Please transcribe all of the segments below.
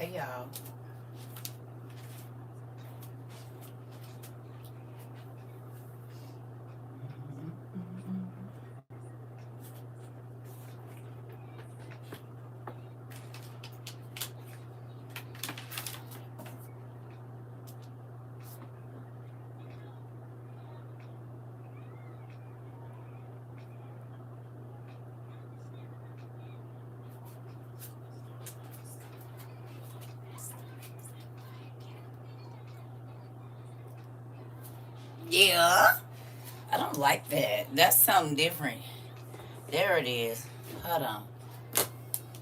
Hey, y'all. Yeah. I don't like that. That's something different. There it is. Hold on.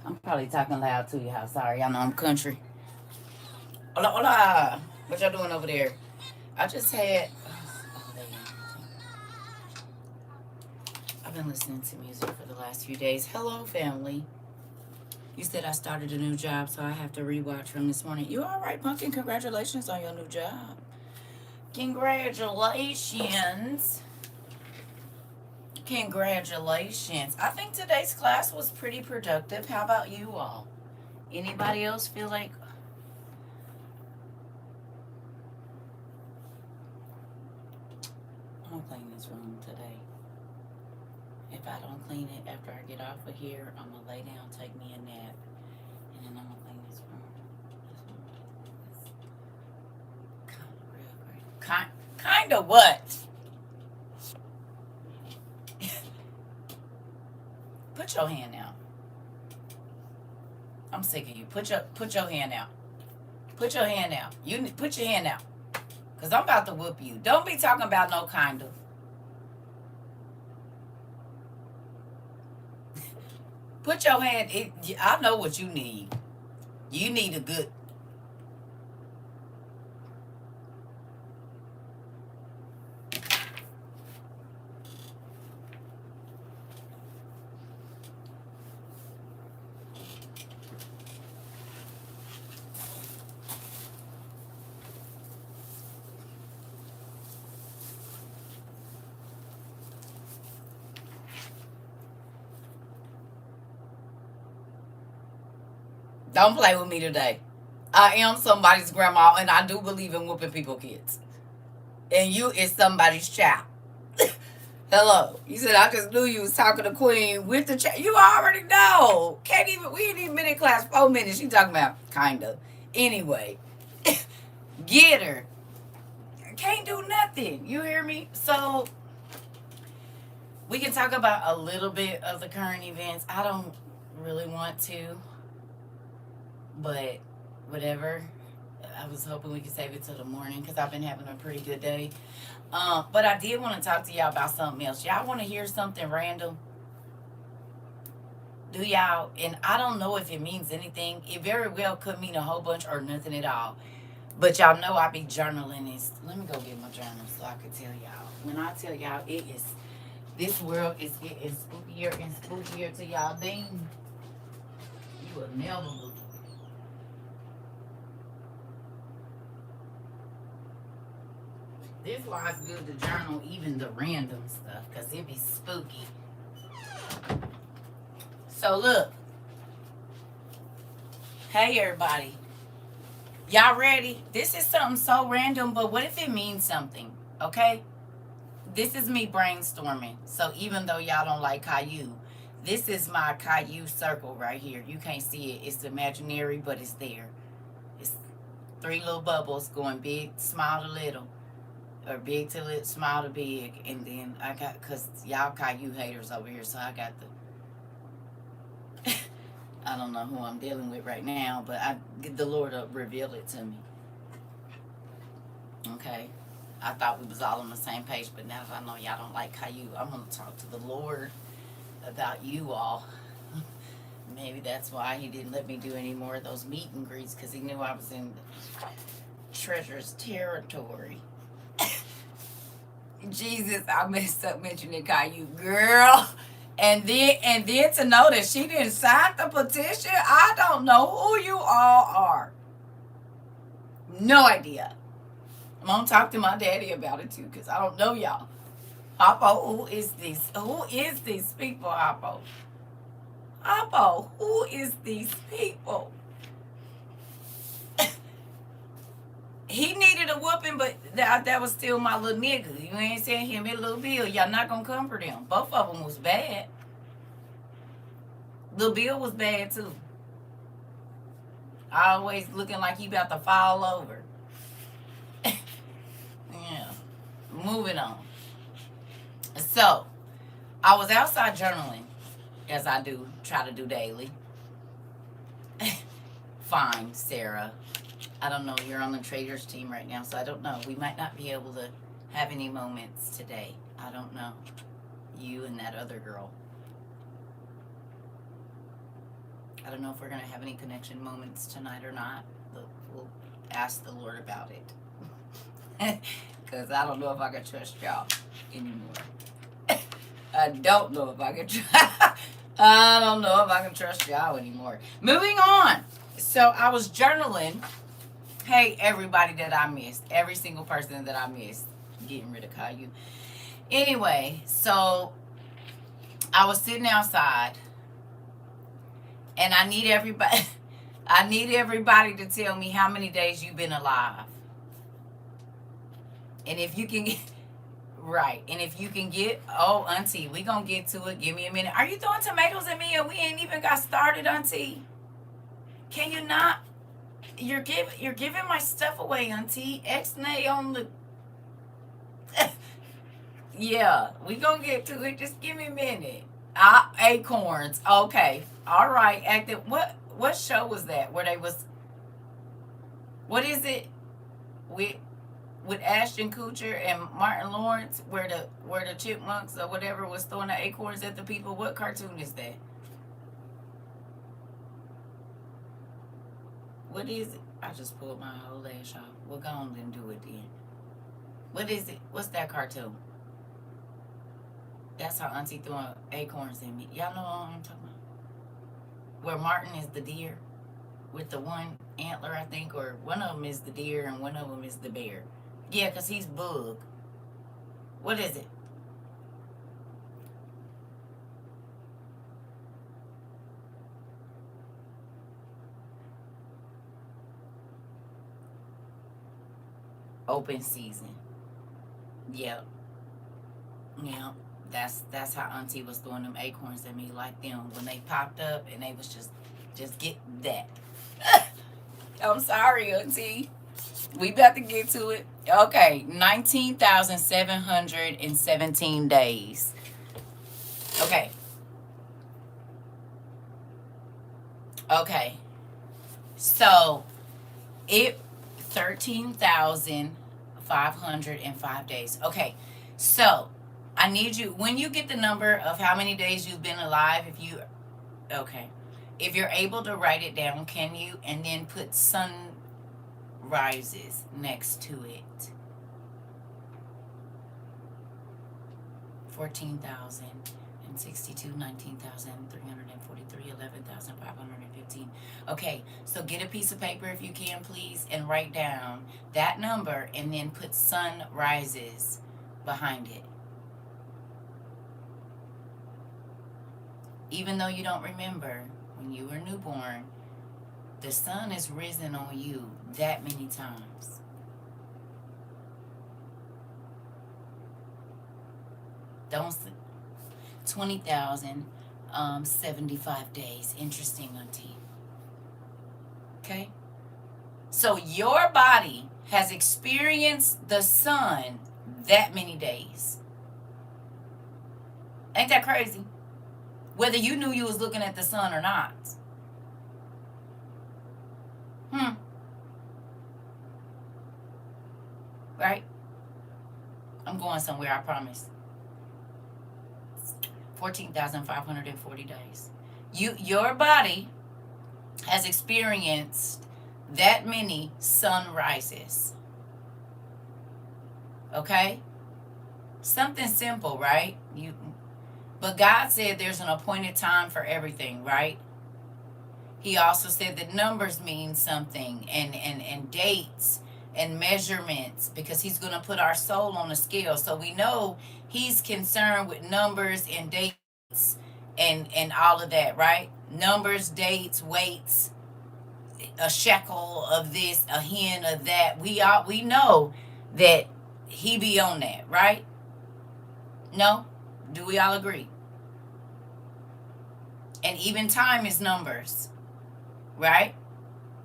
I'm probably talking loud to y'all. Sorry, I know I'm country. Hola, hola. What y'all doing over there? I just had. Oh, I've been listening to music for the last few days. Hello, family. You said I started a new job, so I have to rewatch from this morning. You all right, Pumpkin? Congratulations on your new job. Congratulations. Congratulations. I think today's class was pretty productive. How about you all? Anybody else feel like I'm gonna clean this room today? If I don't clean it after I get off of here, I'm gonna lay down, take me a nap, and then I'm gonna clean this room. Kind of real great. Kind of what? Put your hand out. I'm sick of you. Put your hand out. Put your hand out. You put your hand out. Cause I'm about to whoop you. Don't be talking about no kind of. Put your hand. I know what you need. You need a good. Don't play with me today. I am somebody's grandma, and I do believe in whooping people kids. And you is somebody's child. Hello. You said I just knew you was talking to Queen with the child. You already know. Can't even. We ain't even been in class 4 minutes. She talking about kind of. Anyway, get her. Can't do nothing. You hear me? So we can talk about a little bit of the current events. I don't really want to, but whatever. I was hoping we could save it till the morning because I've been having a pretty good day. But I did want to talk to y'all about something else. Y'all want to hear something random? Do y'all? And I don't know if it means anything. It very well could mean a whole bunch or nothing at all. But y'all know I be journaling this. Let me go get my journal so I can tell y'all. When I tell y'all, it is this world is getting spookier and spookier to y'all. Ding. You will never believe. This is why it's good to journal even the random stuff, because it be spooky. So look. Hey everybody. Y'all ready? This is something so random, but what if it means something? Okay? This is me brainstorming. So even though y'all don't like Caillou, this is my Caillou circle right here. You can't see it. It's imaginary, but it's there. It's 3 little bubbles going big, small to little. Or big to little, small to big. And then I got, because y'all Caillou haters over here, so I got the... I don't know who I'm dealing with right now, but the Lord will reveal it to me. Okay? I thought we was all on the same page, but now that I know y'all don't like Caillou, I'm going to talk to the Lord about you all. Maybe that's why he didn't let me do any more of those meet and greets, because he knew I was in treacherous territory. Jesus, I messed up mentioning Caillou, girl. And then to know that she didn't sign the petition, I don't know who you all are. No idea. I'm gonna talk to my daddy about it too, because I don't know y'all. Oppo, who is this? Who is these people, Oppo, who is these people? whooping, but that was still my little nigga. You ain't saying him and Little Bill. Y'all not gonna come for them. Both of them was bad. Little Bill was bad too. Always looking like he about to fall over. Yeah. Moving on. So, I was outside journaling, as I do, try to do daily. Fine, Sarah. I don't know. You're on the traders team right now, so I don't know. We might not be able to have any moments today. I don't know. You and that other girl. I don't know if we're going to have any connection moments tonight or not. But we'll ask the Lord about it. Because I don't know if I can trust y'all anymore. I don't know if I can I don't know if I can trust y'all anymore. Moving on. So I was journaling. Hey, everybody that I missed. Every single person that I missed. Getting rid of Caillou. Anyway, so I was sitting outside. And I need everybody to tell me how many days you've been alive. And if you can get right. And if you can get, oh, Auntie, we gonna get to it. Give me a minute. Are you throwing tomatoes at me and we ain't even got started, Auntie? Can you not? You're giving my stuff away, Auntie. X-nay on the yeah, we gonna get to it. Just give me a minute. Acorns. Okay. All right. Active. What show was that? Where they was? What is it? With Ashton Kutcher and Martin Lawrence, where the chipmunks or whatever was throwing the acorns at the people. What cartoon is that? What is it? I just pulled my whole ass off. We'll go on and do it then. What is it? What's that cartoon? That's how Auntie throwing acorns at me. Y'all know what I'm talking about? Where Martin is the deer with the one antler, I think, or one of them is the deer and one of them is the bear. Yeah, because he's bug. What is it? Open season. Yep. Yep. That's how Auntie was throwing them acorns at me, like them when they popped up and they was just get that. I'm sorry, Auntie. We about to get to it. Okay, 19,717 days. Okay. Okay. So, 13,505 days. Okay. So, I need you, when you get the number of how many days you've been alive, if you're able to write it down, can you? And then put sunrises next to it. 14,062, 19,343, 11,515. Okay, so get a piece of paper if you can, please, and write down that number and then put sunrises behind it. Even though you don't remember when you were newborn, the sun has risen on you that many times. Don't 20,075 days. Interesting, Auntie. Okay? So your body has experienced the sun that many days. Ain't that crazy? Whether you knew you was looking at the sun or not. Right? I'm going somewhere, I promise. 14,540 days. Your body has experienced that many sunrises. Okay? Something simple, right? But God said there's an appointed time for everything, right? He also said that numbers mean something, and dates and measurements, because he's going to put our soul on a scale. So we know he's concerned with numbers and dates and all of that, right? Numbers, dates, weights. a shekel of this, a hen of that. We know that he be on that, right? No? Do we all agree? And even time is numbers, right?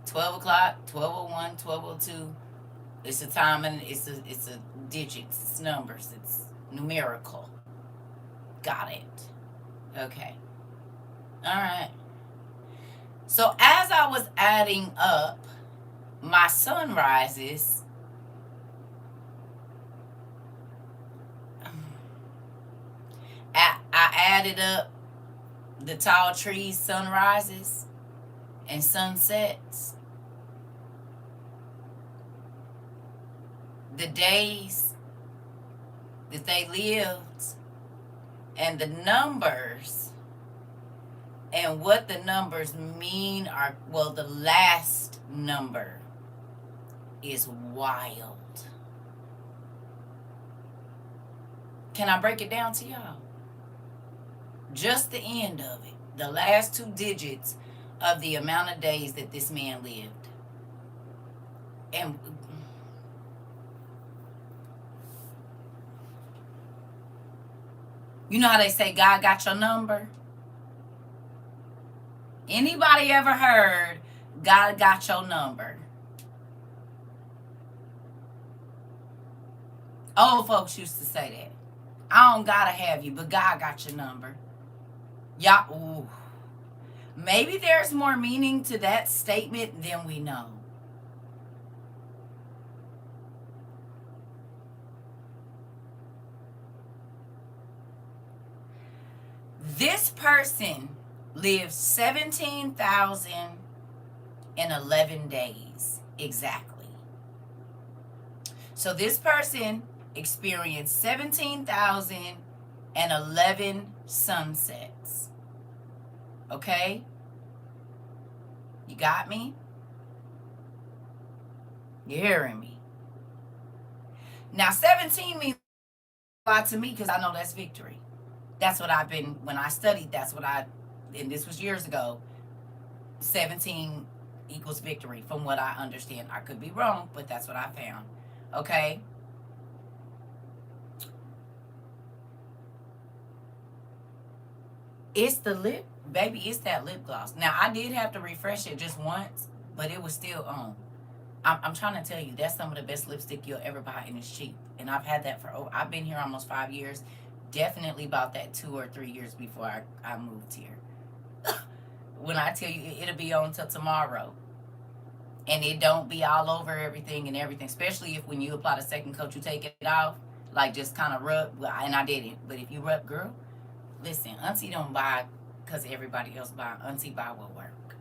12 o'clock, 12:01, 12:02. It's a time and it's a digits, it's numbers, it's numerical. Got it. Okay. All right. So as I was adding up my sunrises, I added up the tall trees sunrises and sunsets, the days that they lived, and the numbers, and what the numbers mean are, well, the last number is wild. Can I break it down to y'all? Just the end of it. The last two digits of the amount of days that this man lived. And you know how they say God got your number? Anybody ever heard God got your number? Old folks used to say that. I don't gotta have you, but God got your number. Y'all, ooh. Maybe there's more meaning to that statement than we know. This person lived 17,011 days exactly. So this person experienced 17,011 sunsets. Okay? You got me? You're hearing me? Now, 17 means a lot to me because I know that's victory. That's what I've been, when I studied, and this was years ago, 17 equals victory from what I understand. I could be wrong, but that's what I found. Okay? It's the lip, baby, it's that lip gloss. Now, I did have to refresh it just once, but it was still on. I'm trying to tell you, that's some of the best lipstick you'll ever buy, and it's cheap. And I've had that I've been here almost 5 years. Definitely bought that 2 or 3 years before I moved here. When I tell you, it'll be on till tomorrow. And it don't be all over everything and everything. Especially if when you apply the second coat, you take it off. Like just kind of rub. And I didn't. But if you rub, girl, listen, Auntie don't buy because everybody else buy. Auntie buy what work.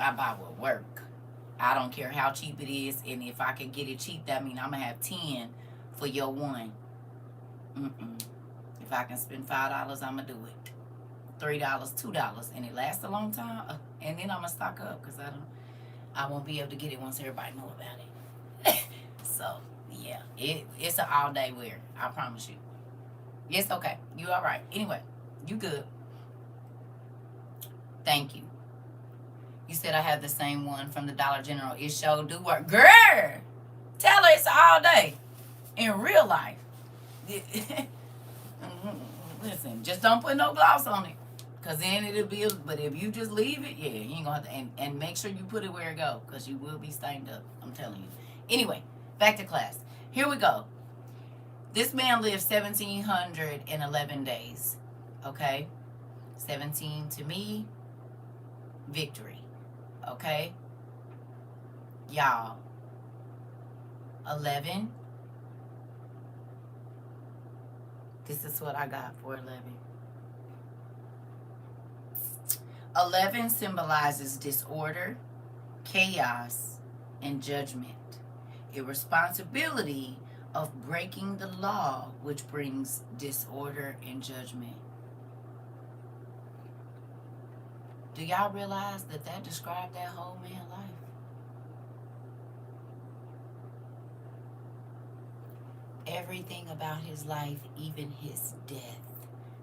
I buy what work. I don't care how cheap it is. And if I can get it cheap, that means I'm going to have 10 for your one. If I can spend $5, I'm going to do it. $3, $2, and it lasts a long time. And then I'm going to stock up because I won't be able to get it once everybody know about it. So, yeah, it's an all-day wear. I promise you. It's okay. You all right. Anyway, you good. Thank you. You said I have the same one from the Dollar General. It sure do work. Girl, tell her it's all day in real life. Listen, just don't put no gloss on it. Because then it'll be, but if you just leave it, yeah, you ain't going to have to, and make sure you put it where it go. Because you will be stained up. I'm telling you. Anyway, back to class. Here we go. This man lived 1,711 days. Okay? 17 to me, victory. Okay? Y'all. 11. This is what I got for 11. 11 symbolizes disorder, chaos, and judgment. Irresponsibility of breaking the law, which brings disorder and judgment. Do y'all realize that described that whole man's life? Everything about his life, even his death,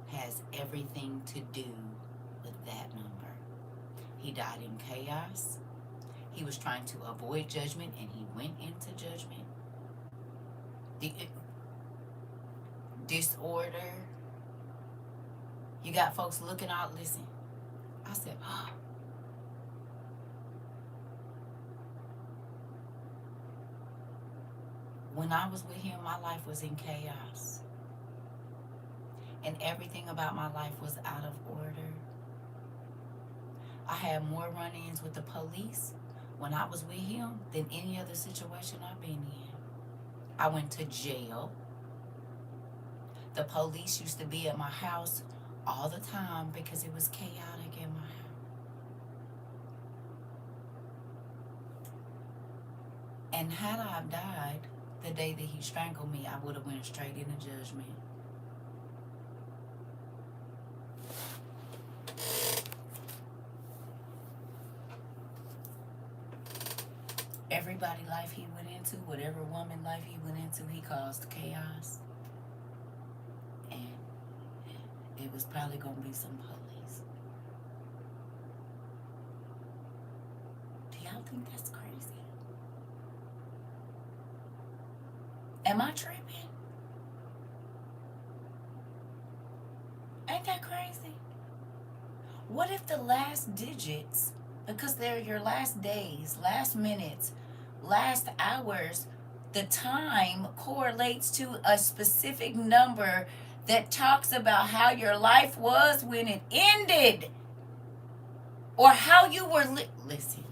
has everything to do with that number. He died in chaos. He was trying to avoid judgment, and he went into judgment. Disorder. You got folks looking out. Listen, I said, oh. When I was with him, my life was in chaos. And everything about my life was out of order. I had more run-ins with the police when I was with him than any other situation I've been in. I went to jail. The police used to be at my house all the time because it was chaotic in my house. And had I died the day that he strangled me, I would have went straight into judgment. Everybody life he went into, whatever woman life he went into, he caused chaos. And it was probably going to be some police. Do y'all think that's crazy? Am I tripping? Ain't that crazy? What if the last digits, because they're your last days, last minutes, last hours, the time correlates to a specific number that talks about how your life was when it ended, or how you were listen.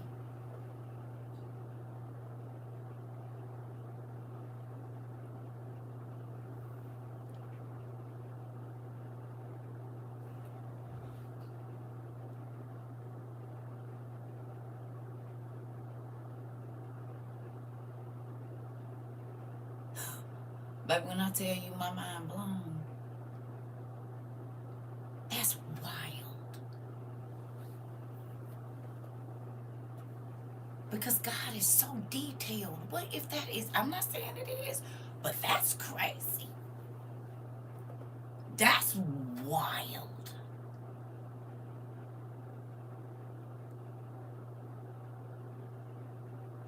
But when I tell you my mind blown, that's wild. Because God is so detailed. What if that is, I'm not saying it is, but that's crazy. That's wild.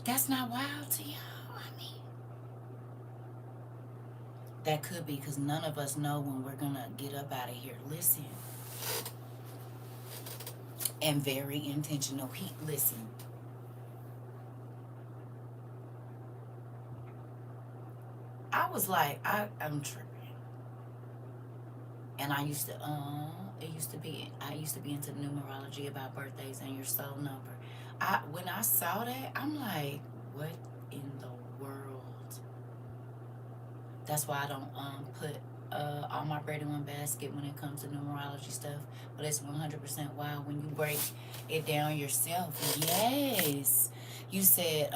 That's not wild to y'all? I mean, that could be, because none of us know when we're going to get up out of here. Listen. And very intentional. Listen. I was like, I'm tripping. And I used to, I used to be into numerology about birthdays and your soul number. When I saw that, I'm like, what in the world? That's why I don't put all my bread in one basket when it comes to numerology stuff. But it's 100% wild when you break it down yourself. Yes. You said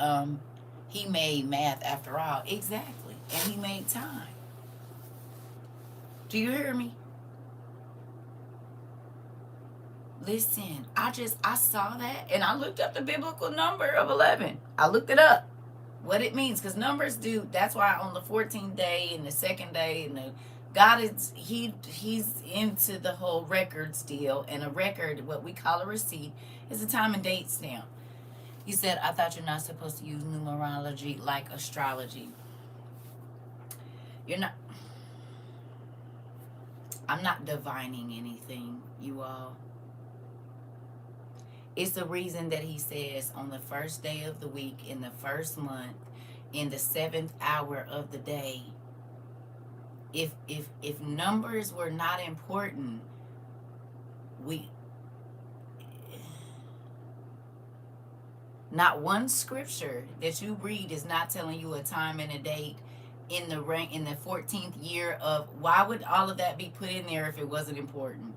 he made math after all. Exactly. And he made time. Do you hear me? Listen, I saw that and I looked up the biblical number of 11. I looked it up, what it means, because numbers do. That's why on the 14th day and the second day, and God is he's into the whole records deal. And a record, what we call a receipt, is a time and date stamp. He said, I thought you're not supposed to use numerology like astrology. You're not. I'm not divining anything, you all. It's the reason that he says on the first day of the week, in the first month, in the 7th hour of the day, if numbers were not important, not one scripture that you read is not telling you a time and a date in the 14th year of. Why would all of that be put in there if it wasn't important?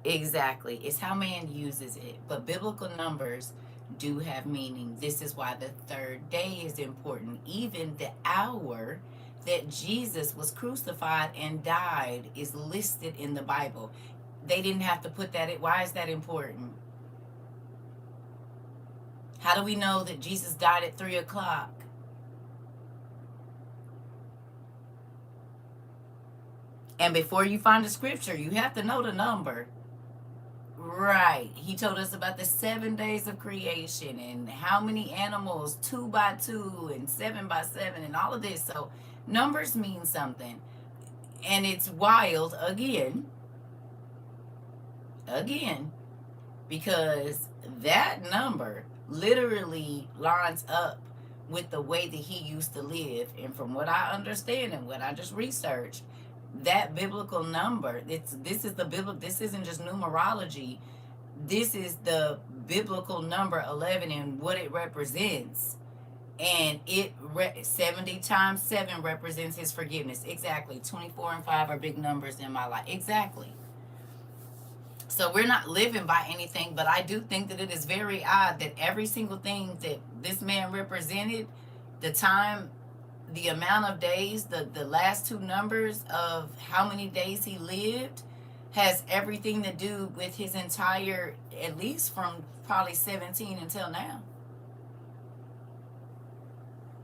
Exactly. It's how man uses it. But biblical numbers do have meaning. This is why the third day is important. Even the hour that Jesus was crucified and died is listed in the Bible. They didn't have to put that in. Why is that important? How do we know that Jesus died at 3 o'clock? And before you find the scripture, you have to know the number. Right. He told us about the 7 days of creation and how many animals, 2 by 2 and 7 by 7, and all of this. So numbers mean something. And it's wild again, because that number literally lines up with the way that he used to live. And from what I understand and what I just researched, that biblical number, this is the biblical, this isn't just numerology. This is the biblical number 11 and what it represents. And 70 times 7 represents his forgiveness. Exactly. 24 and 5 are big numbers in my life. Exactly. So we're not living by anything, but I do think that it is very odd that every single thing that this man represented, the time, the amount of days, the last two numbers of how many days he lived, has everything to do with his entire, at least from probably 17 until now.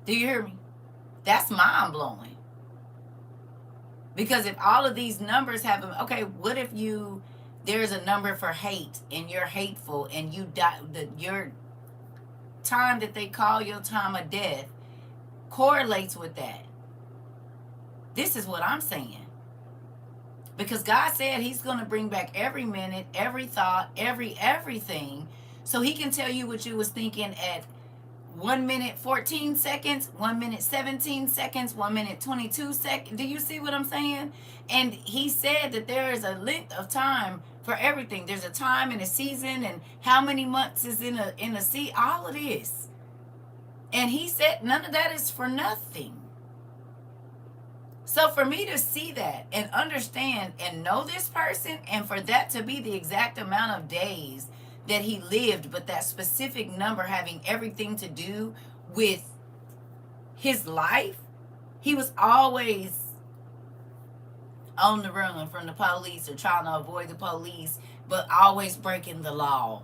Do you hear me? That's mind blowing. Because if all of these numbers have, okay, what if there's a number for hate and you're hateful and you die, your time that they call your time of death correlates with that. This is what I'm saying. Because God said he's going to bring back every minute, every thought, everything, so he can tell you what you was thinking at 1 minute 14 seconds, 1 minute 17 seconds, 1 minute 22 seconds. Do you see what I'm saying? And he said that there is a length of time for everything. There's a time and a season, and how many months is in a sea, all of this. And he said none of that is for nothing. So for me to see that and understand and know this person, and for that to be the exact amount of days that he lived, but that specific number having everything to do with his life, he was always on the run from the police or trying to avoid the police, but always breaking the law.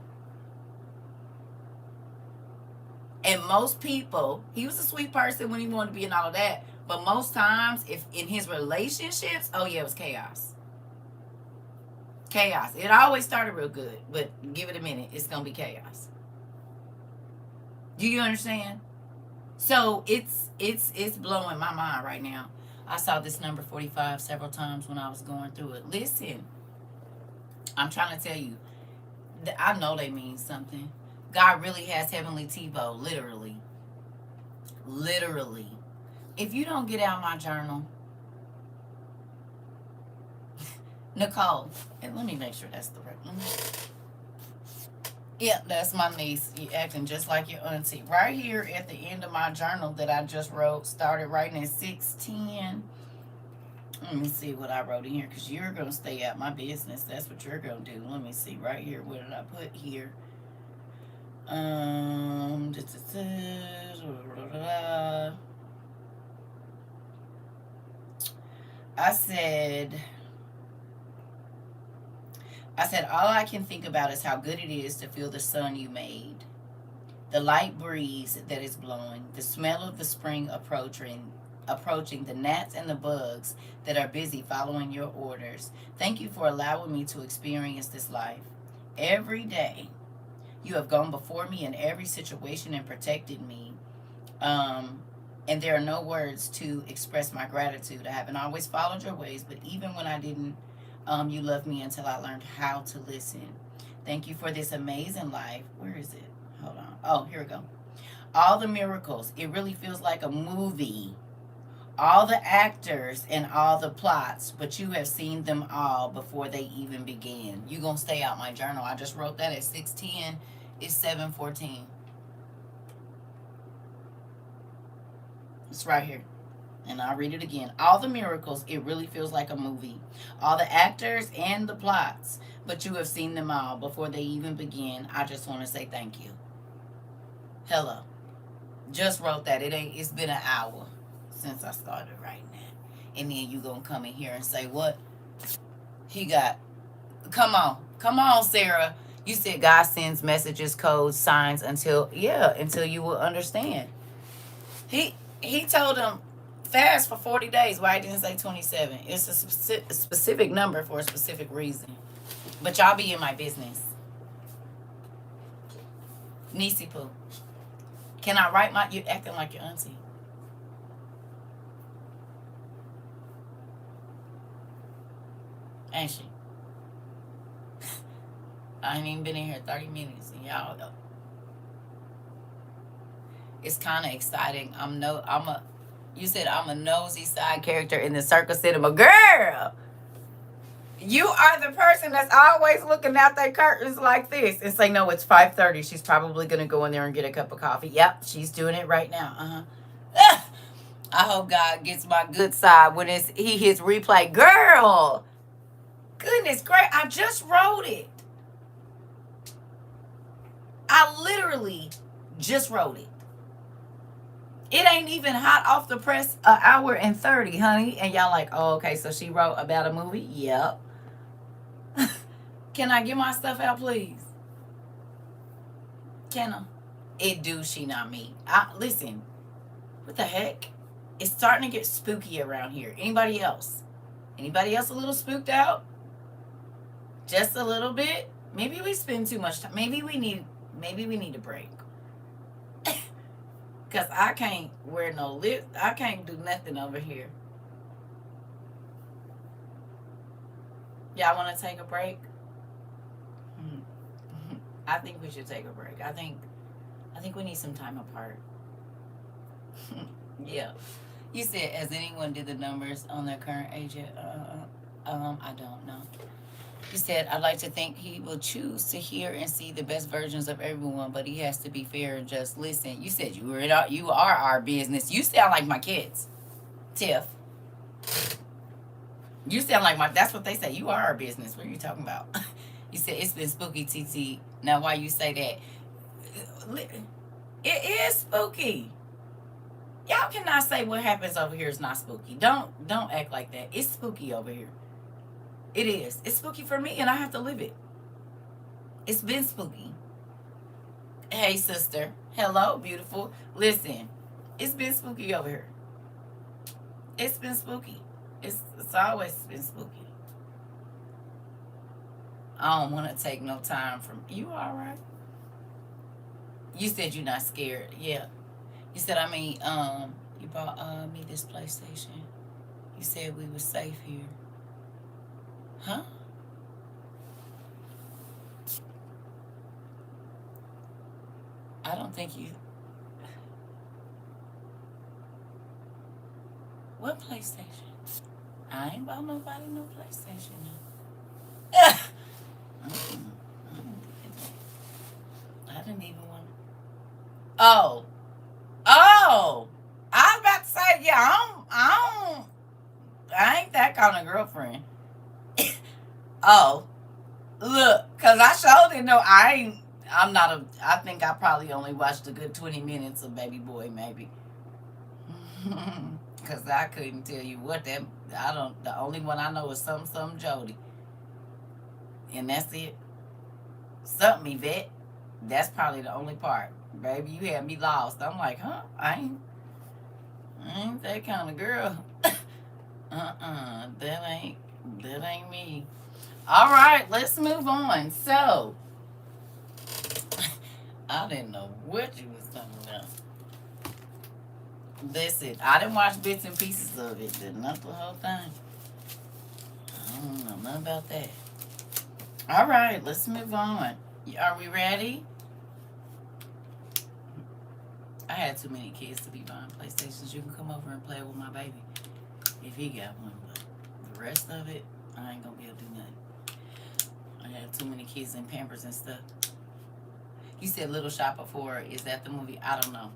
And most people, he was a sweet person when he wanted to be and all of that, but most times, if in his relationships, oh yeah, it was chaos. Chaos. It always started real good, but give it a minute, it's gonna be chaos. Do you understand? So it's blowing my mind right now. I saw this number 45 several times when I was going through it. Listen, I'm trying to tell you, I know they mean something. God really has Heavenly TiVo, literally. Literally. If you don't get out my journal, Nicole, and let me make sure that's the right one. Yeah, that's my niece. You acting just like your auntie. Right here at the end of my journal that I just wrote, started writing at 6:10. Let me see what I wrote in here, because you're going to stay out my business. That's what you're going to do. Let me see right here. What did I put here? I said, all I can think about is how good it is to feel the sun you made, the light breeze that is blowing, the smell of the spring approaching, the gnats and the bugs that are busy following your orders. Thank you for allowing me to experience this life. Every day, you have gone before me in every situation and protected me. And there are no words to express my gratitude. I haven't always followed your ways, but even when I didn't, you loved me until I learned how to listen. Thank you for this amazing life. Where is it? Hold on. Oh, here we go. All the miracles. It really feels like a movie. All the actors and all the plots, but you have seen them all before they even began. You're going to stay out my journal. I just wrote that at 6:10. It's 7:14. It's right here. And I'll read it again. All the miracles, it really feels like a movie. All the actors and the plots, but you have seen them all before they even begin. I just want to say thank you. Hello. Just wrote that. It's been an hour since I started writing that. And then you gonna come in here and say, what? He got, come on, Sarah. You said God sends messages, codes, signs until you will understand. He told him fast for 40 days. Why I didn't say 27? It's a specific number for a specific reason. But y'all be in my business. Niecy Poo. Can I write my... You acting like your auntie. Ain't she? I ain't even been in here 30 minutes and y'all know. It's kind of exciting. You said I'm a nosy side character in the CERCA cinema. Girl! You are the person that's always looking out their curtains like this and say, no, it's 5:30. She's probably going to go in there and get a cup of coffee. Yep, she's doing it right now. I hope God gets my good side when he hits replay. Girl! Goodness gracious, I just wrote it. I literally just wrote it. It ain't even hot off the press, an hour and 30, honey. And y'all like, oh, okay, so she wrote about a movie? Yep. Can I get my stuff out, please? Can I? It do, she not me. Listen, what the heck? It's starting to get spooky around here. Anybody else? Anybody else a little spooked out? Just a little bit? Maybe we spend too much time. Maybe we need a break. Because I can't wear no lip. I can't do nothing over here. Y'all want to take a break? I think we should take a break. I think we need some time apart. Yeah. You said, has anyone did the numbers on their current age yet? I don't know. You said, I'd like to think he will choose to hear and see the best versions of everyone, but he has to be fair and just listen. You said you are our business. You sound like my kids, Tiff. You sound like that's what they say. You are our business. What are you talking about? You said, it's been spooky, TT. Now, why you say that? It is spooky. Y'all cannot say what happens over here is not spooky. Don't act like that. It's spooky over here. It is. It's spooky for me, and I have to live it. It's been spooky. Hey, sister. Hello, beautiful. Listen, it's been spooky over here. It's been spooky. It's always been spooky. I don't want to take no time from you. All right? You said you're not scared. Yeah. You said, you bought me this PlayStation. You said we were safe here. Huh? I don't think you... What PlayStation? I ain't bought nobody no PlayStation now. I didn't even want to... Oh. I was about to say, yeah, I ain't that kind of girlfriend. Oh, look, because I sure didn't know. I think I probably only watched a good 20 minutes of Baby Boy, maybe. Because I couldn't tell you what that, the only one I know is some Jody. And that's it. Something Yvette. That's probably the only part. Baby, you had me lost. I'm like, huh? I ain't that kind of girl. That ain't me. All right, let's move on. So, I didn't know what you was talking about. Listen, I didn't watch bits and pieces of it, but not the whole thing. I don't know nothing about that. All right, let's move on. Are we ready? I had too many kids to be buying PlayStations. You can come over and play with my baby if he got one, but the rest of it, I ain't gonna be able to do nothing. I had too many kids in Pampers and stuff. You said Little Shop of Horror. Is that the movie? I don't know.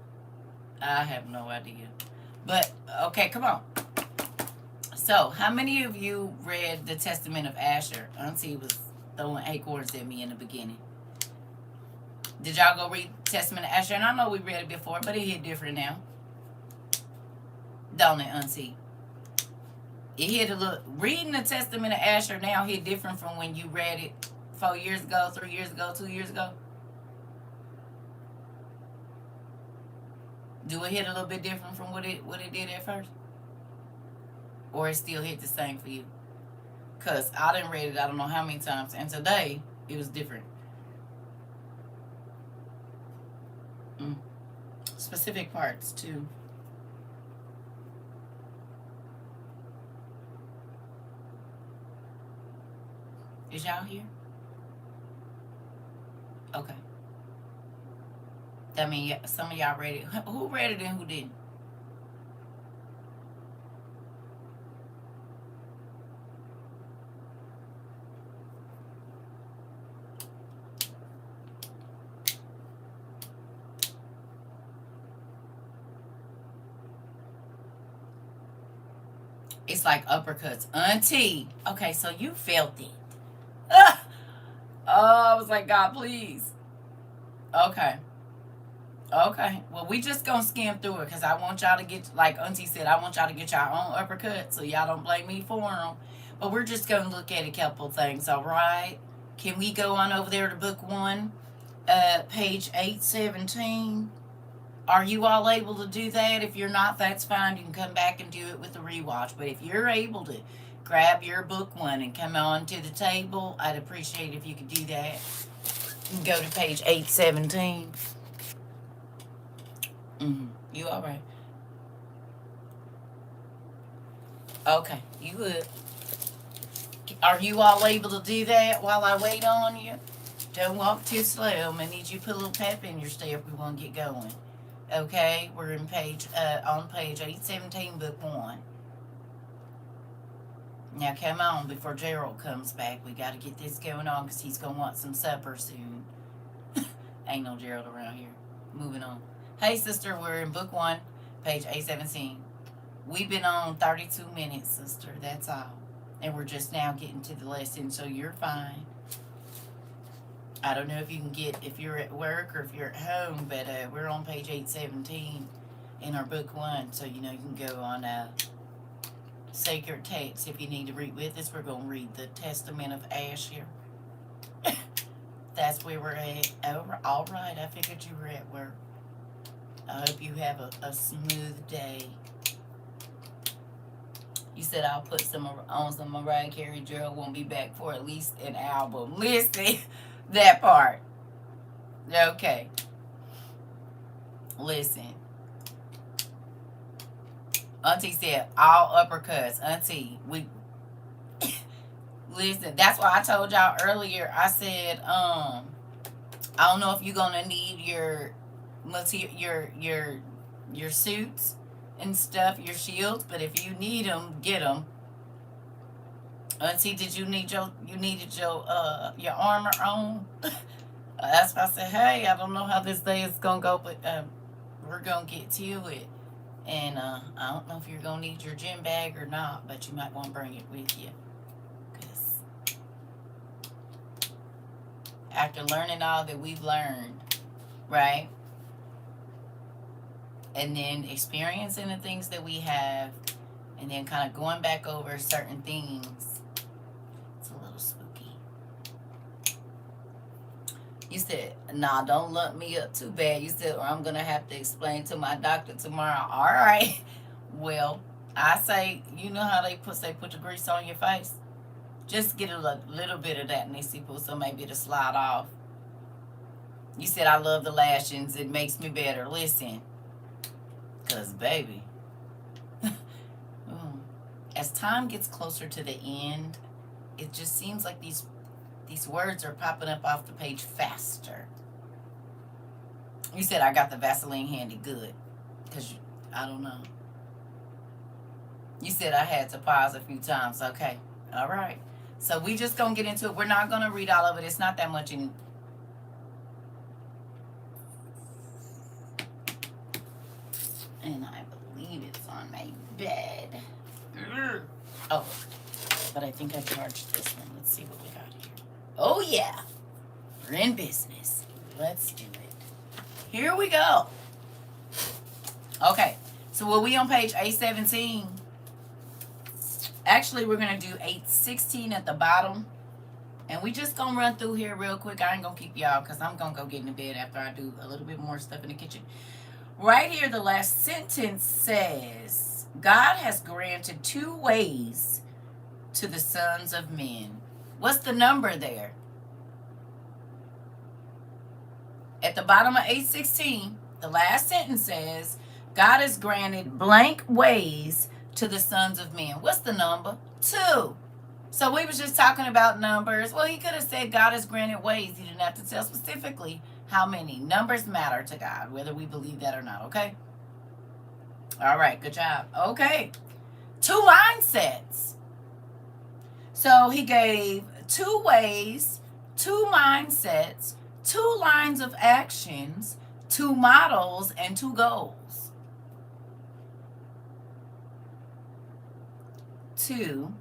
I have no idea. But, okay, come on. So, how many of you read The Testament of Asher? Auntie was throwing acorns at me in the beginning. Did y'all go read Testament of Asher? And I know we read it before, but it hit different now. Don't it, Auntie? It hit a little... Reading the Testament of Asher now hit different from when you read it 4 years ago, 3 years ago, 2 years ago. Do it hit a little bit different from what it did at first? Or it still hit the same for you? Because I didn't read it I don't know how many times. And today, it was different. Specific parts, too. Is y'all here? Okay. That mean some of y'all read it. Who read it and who didn't? It's like uppercuts. Auntie. Okay, so you felt it. Oh, I was like, God, please. Okay. Okay. Well, we just gonna skim through it because I want y'all to get, like Auntie said, I want y'all to get your own uppercut so y'all don't blame me for them. But we're just gonna look at a couple things, all right? Can we go on over there to book 1, page 817? Are you all able to do that? If you're not, that's fine. You can come back and do it with the rewatch. But if you're able to grab your book 1 and come on to the table, I'd appreciate if you could do that. And go to page 817. You all right? Okay, you good. Are you all able to do that while I wait on you? Don't walk too slow. I'm gonna need you to put a little pep in your step. We want to get going. Okay, we're in on page 817, book 1. Now come on before Gerald comes back. We got to get this going on because he's going to want some supper soon. Ain't no Gerald around here. Moving on. Hey, sister, we're in book 1, page 817. We've been on 32 minutes, sister. That's all. And we're just now getting to the lesson, so you're fine. I don't know if you can get, if you're at work or if you're at home, but we're on page 817 in our book 1, so you can go on sacred text if you need to read with us. We're going to read the Testament of Asher. That's where we're at. All right, I figured you were at work. I hope you have a smooth day. You said I'll put on some Mariah Carey. Gerald won't be back for at least an album. Listen, that part. Okay. Listen. Auntie said all uppercuts. Auntie, listen. That's why I told y'all earlier. I said, I don't know if you're gonna need your suits and stuff, your shields, but if you need them, get them. Auntie, did you needed your armor on? That's why I said, hey, I don't know how this day is gonna go, but we're gonna get to it. And I don't know if you're gonna need your gym bag or not, but you might want to bring it with you. Cause after learning all that we've learned, right? And then experiencing the things that we have, and then kind of going back over certain things, it's a little spooky. You said, nah, don't lump me up too bad. You said, or I'm going to have to explain to my doctor tomorrow. All right. Well, I say, you know how they put the grease on your face? Just get a little bit of that, and they see so maybe it'll slide off. You said, I love the lashings. It makes me better. Listen. Because, baby, as time gets closer to the end, it just seems like these words are popping up off the page faster. You said I got the Vaseline handy. Good. Because, I don't know. You said I had to pause a few times. Okay. All right. So we just going to get into it. We're not going to read all of it. It's not that much in. And I believe it's on my bed. Oh, but I think I charged this one. Let's see what we got here. Oh, yeah. We're in business. Let's do it. Here we go. Okay. So we'll be on page 817. Actually, we're going to do 816 at the bottom. And we just going to run through here real quick. I ain't going to keep y'all because I'm going to go get in the bed after I do a little bit more stuff in the kitchen. Right here, the last sentence says, God has granted 2 ways to the sons of men. What's the number there? At the bottom of 8:16, the last sentence says, God has granted blank ways to the sons of men. What's the number? 2. So we was just talking about numbers. Well, he could have said God has granted ways. He didn't have to tell specifically how many. Numbers matter to God, whether we believe that or not, okay? All right, good job. Okay. 2 mindsets. So he gave 2 ways, 2 mindsets, 2 lines of actions, 2 models, and 2 goals. 2,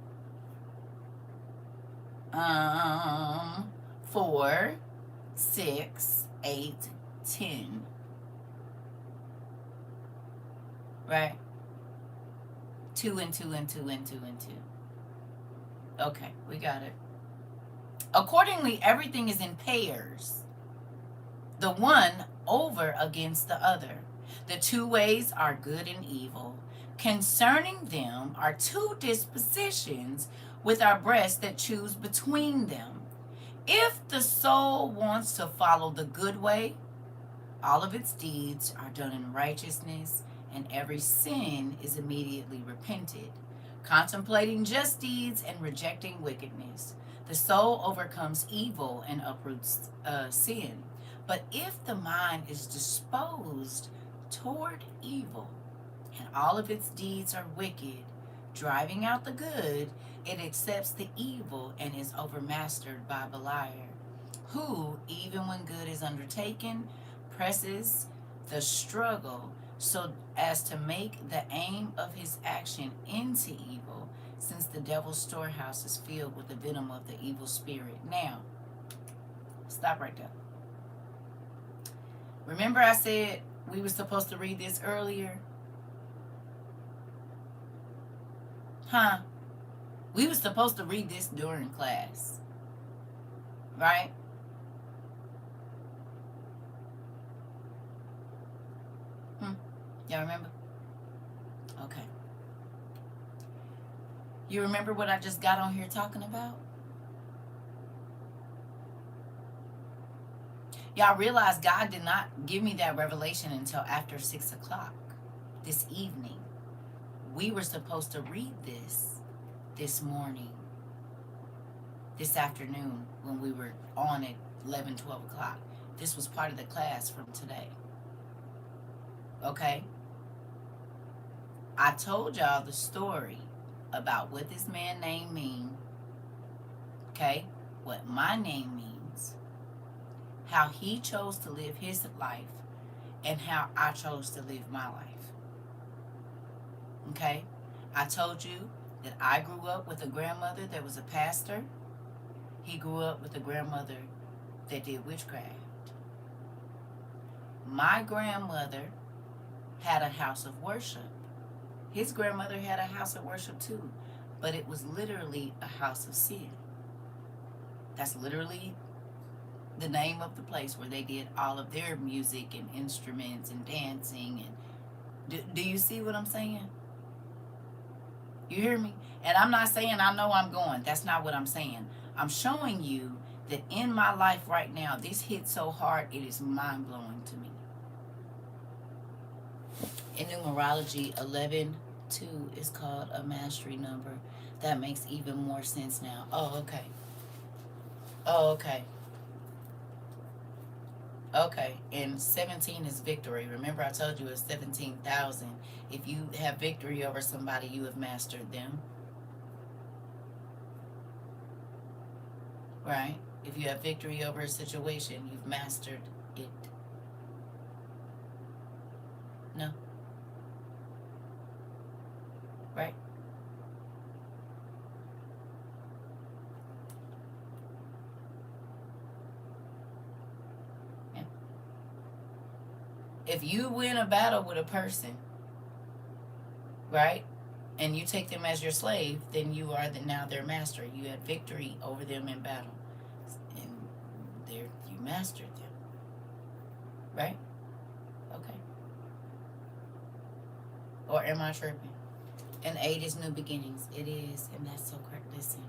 4, 6, 8, 10. Right? 2 and 2 and 2 and 2 and 2. Okay, we got it. Accordingly, everything is in pairs. The one over against the other. The 2 ways are good and evil. Concerning them are 2 dispositions with our breasts that choose between them. If the soul wants to follow the good way, all of its deeds are done in righteousness, and every sin is immediately repented. Contemplating just deeds and rejecting wickedness, the soul overcomes evil and uproots sin. But if the mind is disposed toward evil, and all of its deeds are wicked, driving out the good, it accepts the evil and is overmastered by Beliar, who, even when good is undertaken, presses the struggle so as to make the aim of his action into evil, since the devil's storehouse is filled with the venom of the evil spirit. Now, stop right there. Remember I said we were supposed to read this earlier? Huh? We were supposed to read this during class. Right? Y'all remember? Okay. You remember what I just got on here talking about? Y'all realize God did not give me that revelation until after 6 o'clock this evening. We were supposed to read this morning, this afternoon, when we were on at 11, 12 o'clock. This was part of the class from today. Okay? I told y'all the story about what this man's name means. Okay? What my name means. How he chose to live his life, and how I chose to live my life. Okay? I told you that I grew up with a grandmother that was a pastor. He grew up with a grandmother that did witchcraft. My grandmother had a house of worship. His grandmother had a house of worship too, but it was literally a house of sin. That's literally the name of the place where they did all of their music and instruments and dancing. And do you see what I'm saying? You hear me? And I'm not saying I know I'm going. That's not what I'm saying. I'm showing you that in my life right now, this hit so hard, it is mind-blowing to me. In numerology, 11-2 is called a mastery number. That makes even more sense now. Oh, okay. Oh, okay. Okay, and 17 is victory. Remember I told you it's 17,000. If you have victory over somebody, you have mastered them. Right? If you have victory over a situation, you've mastered it. No? Right? Yeah. If you win a battle with a person, right, and you take them as your slave, then you are now their master. You had victory over them in battle, and you mastered them. Right? Okay. Or am I tripping? And 8 is new beginnings. It is, and that's so correct. Listen.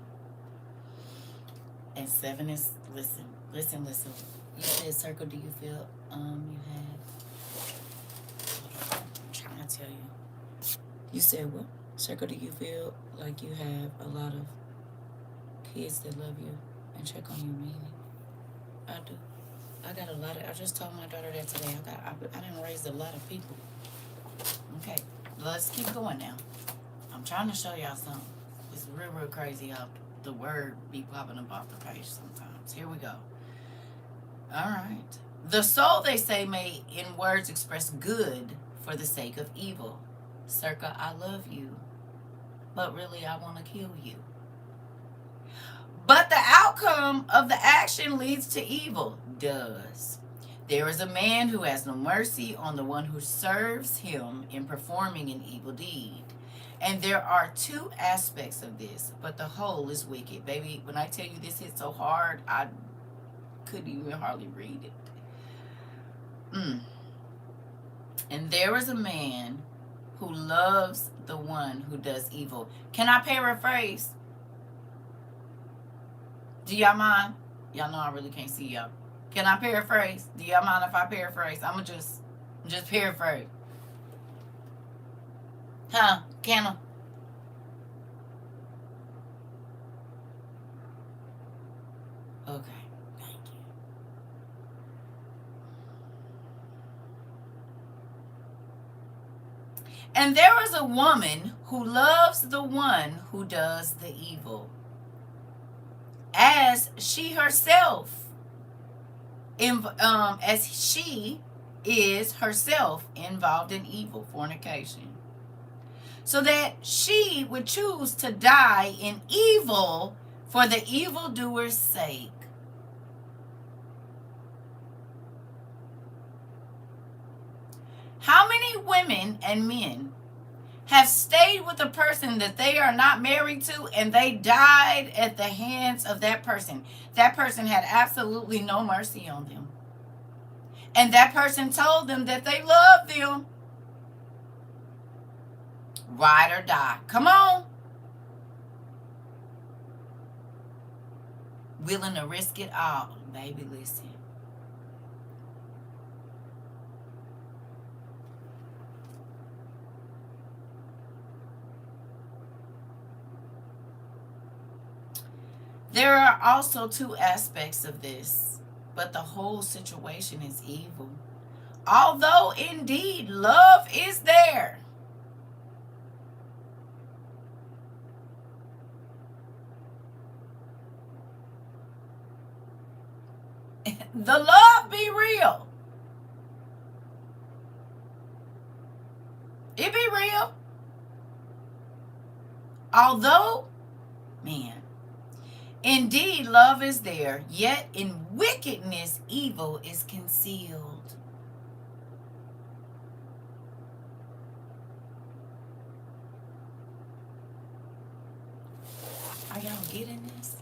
And 7 is listen. You said, circle, do you feel you have, I'm trying to tell you. You said what? Circle, do you feel like you have a lot of kids that love you and check on you meaning? I do. I got a lot of, I just told my daughter that today. I done raised a lot of people. Okay, let's keep going now. I'm trying to show y'all something. It's real crazy how the word be popping up off the page sometimes. Here we go. All right. The soul, they say, may in words express good for the sake of evil. Circa, I love you, but really I want to kill you. But the outcome of the action leads to evil. Does. There is a man who has no mercy on the one who serves him in performing an evil deed. And there are 2 aspects of this, but the whole is wicked. Baby, when I tell you this hit so hard, I couldn't even hardly read it. And there is a man who loves the one who does evil. Can I paraphrase? Do y'all mind? Y'all know I really can't see y'all. Can I paraphrase? Do y'all mind if I paraphrase? I'm going to just paraphrase. Huh? Can I? Okay. Thank you. And there is a woman who loves the one who does the evil, as she herself, as she is herself involved in evil, fornication, so that she would choose to die in evil for the evildoer's sake. How many women and men have stayed with a person that they are not married to and they died at the hands of that person? That person had absolutely no mercy on them. And that person told them that they loved them. Ride or die. Come on. Willing to risk it all. Baby, listen. There are also 2 aspects of this, but the whole situation is evil. Although indeed love is there, the love be real. It be real. Although, man, indeed love is there, yet in wickedness evil is concealed. Are y'all getting this?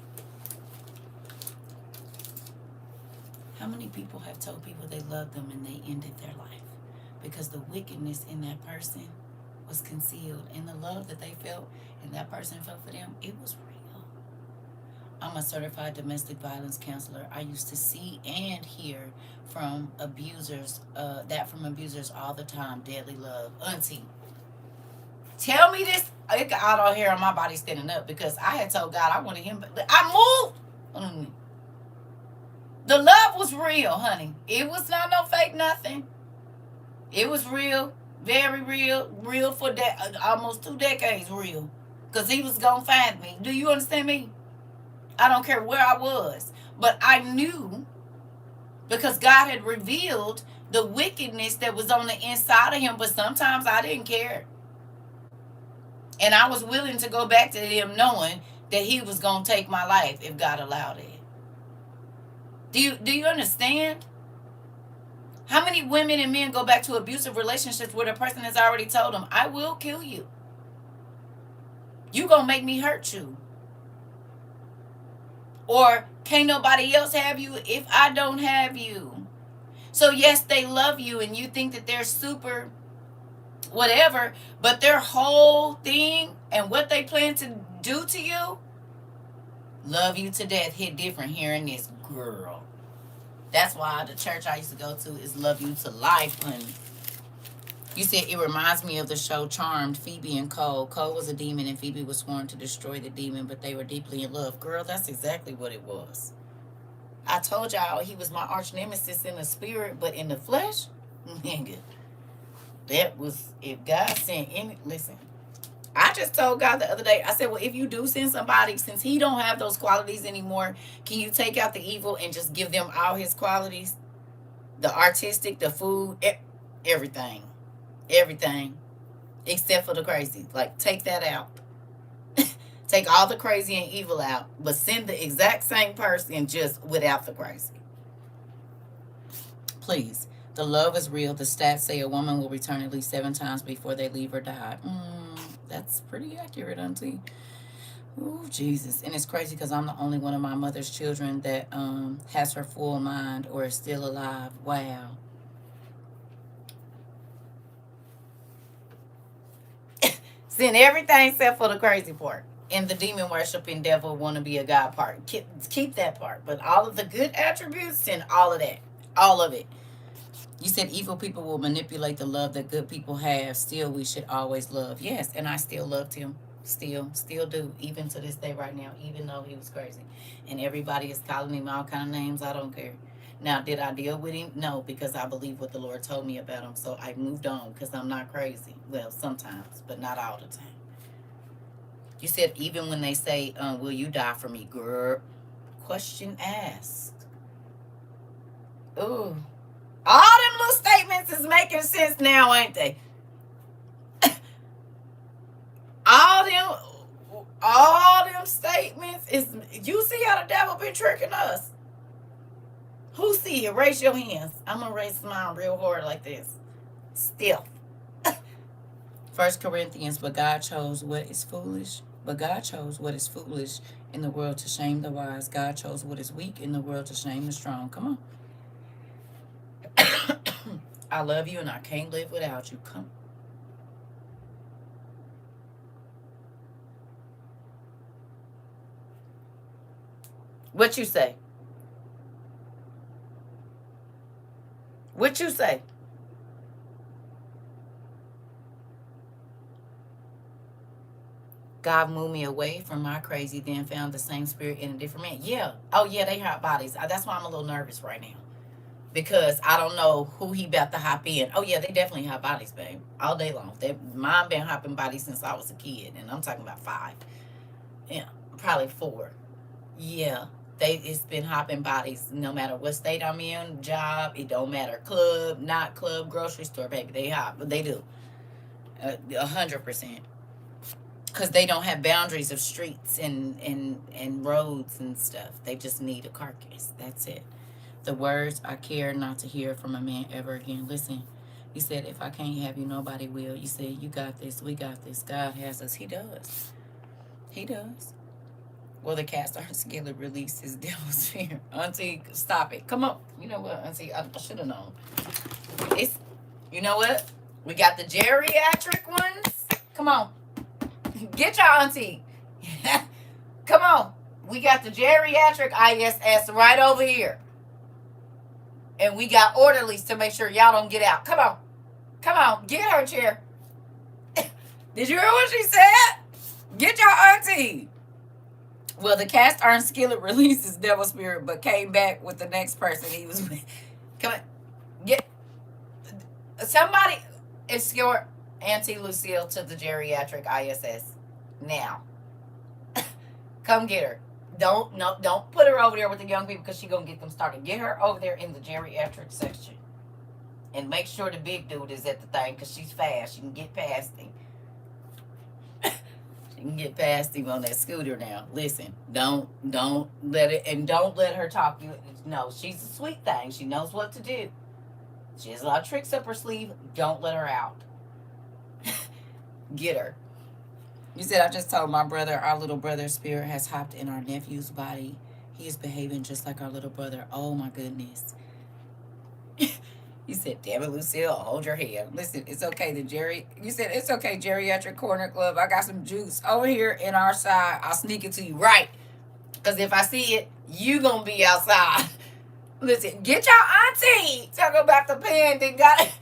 How many people have told people they loved them and they ended their life because the wickedness in that person was concealed, and the love that they felt and that person felt for them, it was real. I'm a certified domestic violence counselor. I used to see and hear from abusers, from abusers all the time. Deadly love. Auntie, tell me this. It got out all hair on my body standing up because I had told God I wanted him. I moved. The love was real, honey. It was not no fake nothing. It was real, very real, real for almost 2 decades real. Because he was going to find me. Do you understand me? I don't care where I was. But I knew, because God had revealed the wickedness that was on the inside of him. But sometimes I didn't care. And I was willing to go back to him knowing that he was going to take my life if God allowed it. Do you understand? How many women and men go back to abusive relationships where the person has already told them, I will kill you. You gonna make me hurt you. Or can't nobody else have you if I don't have you. So yes, they love you and you think that they're super whatever. But their whole thing and what they plan to do to you, love you to death, hit different hearing this, girl. That's why the church I used to go to is Love You to Life, honey. You said it reminds me of the show Charmed, Phoebe and Cole. Cole was a demon and Phoebe was sworn to destroy the demon, but they were deeply in love. Girl, that's exactly what it was. I told y'all he was my arch nemesis in the spirit, but in the flesh, nigga, that was, if God sent any, listen, I just told God the other day, I said, well, if you do send somebody, since he don't have those qualities anymore, can you take out the evil and just give them all his qualities? The artistic, the food, everything. Everything. Except for the crazy. Like, take that out. Take all the crazy and evil out, but send the exact same person just without the crazy. Please. The love is real. The stats say a woman will return at least 7 times before they leave or die. That's pretty accurate, auntie. Oh, Jesus. And it's crazy because I'm the only one of my mother's children that has her full mind or is still alive. Wow. Send everything except for the crazy part. And the demon worshiping devil want to be a God part. Keep that part. But all of the good attributes, send all of that. All of it. You said evil people will manipulate the love that good people have. Still, we should always love. Yes, and I still loved him. Still do. Even to this day right now, even though he was crazy. And everybody is calling him all kind of names. I don't care. Now, did I deal with him? No, because I believe what the Lord told me about him. So I moved on because I'm not crazy. Well, sometimes, but not all the time. You said even when they say, will you die for me? Girl, question asked. Ooh. All them little statements is making sense now, ain't they? all them statements is, you see how the devil been tricking us? Who see it? Raise your hands. I'm gonna raise mine real hard like this. Still. 1 Corinthians, but God chose what is foolish in the world to shame the wise. God chose what is weak in the world to shame the strong. Come on. I love you and I can't live without you. Come. What you say? What you say? God moved me away from my crazy, then found the same spirit in a different man. Yeah. Oh, yeah, they hot bodies. That's why I'm a little nervous right now. Because I don't know who he about to hop in. Oh, yeah, they definitely hot bodies, babe. All day long. Mine been hopping bodies since I was a kid. And I'm talking about 5. Yeah, probably 4. Yeah. It's been hopping bodies no matter what state I'm in, job, it don't matter. Club, not club, grocery store, baby. They hop. But they do. 100%. Because they don't have boundaries of streets and roads and stuff. They just need a carcass. That's it. The words, I care not to hear from a man ever again. Listen, you said, if I can't have you, nobody will. You said, you got this, we got this. God has us. He does. He does. Well, the cast iron skillet released his devil's fear. Auntie, stop it. Come on. You know what, Auntie? I should have known. It's, you know what? We got the geriatric ones. Come on. Get your auntie. Come on. We got the geriatric ISS right over here. And we got orderlies to make sure y'all don't get out. Come on. Come on. Get her chair. Did you hear what she said? Get your auntie. Well, the cast iron skillet released his devil spirit, but came back with the next person he was with. Come on. Get somebody escort Auntie Lucille to the geriatric ISS now. Come get her. Don't put her over there with the young people because she's going to get them started. Get her over there in the geriatric section. And make sure the big dude is at the thing because she's fast. She can get past him. She can get past him on that scooter now. Listen, don't let it, and don't let her talk you. No, she's a sweet thing. She knows what to do. She has a lot of tricks up her sleeve. Don't let her out. Get her. You said, I just told my brother, our little brother's spirit has hopped in our nephew's body. He is behaving just like our little brother. Oh, my goodness. You said, damn it, Lucille, hold your head. Listen, it's okay. You said, it's okay, Geriatric Corner Club. I got some juice over here in our side. I'll sneak it to you. Right. Because if I see it, you going to be outside. Listen, get your auntie. Talk about the pen that got it.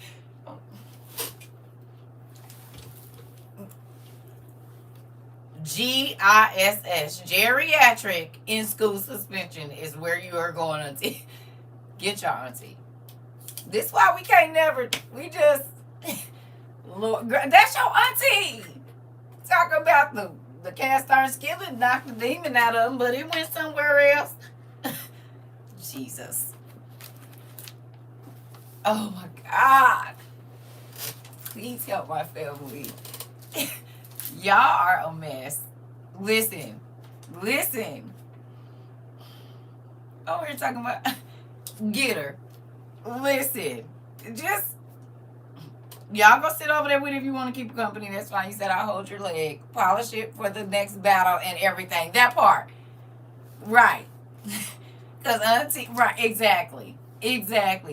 GISS, geriatric in school suspension is where you are going, auntie. Get your auntie. This why we can't never, we just, Lord, that's your auntie. Talk about the cast iron skillet knocked the demon out of him, but it went somewhere else. Jesus. Oh my God. Please help my family. Y'all are a mess. Listen. Oh, we're talking about get her. Listen. Just y'all go sit over there with it if you want to keep company. That's fine. You said I'll hold your leg. Polish it for the next battle and everything. That part. Right. Because auntie, right, exactly.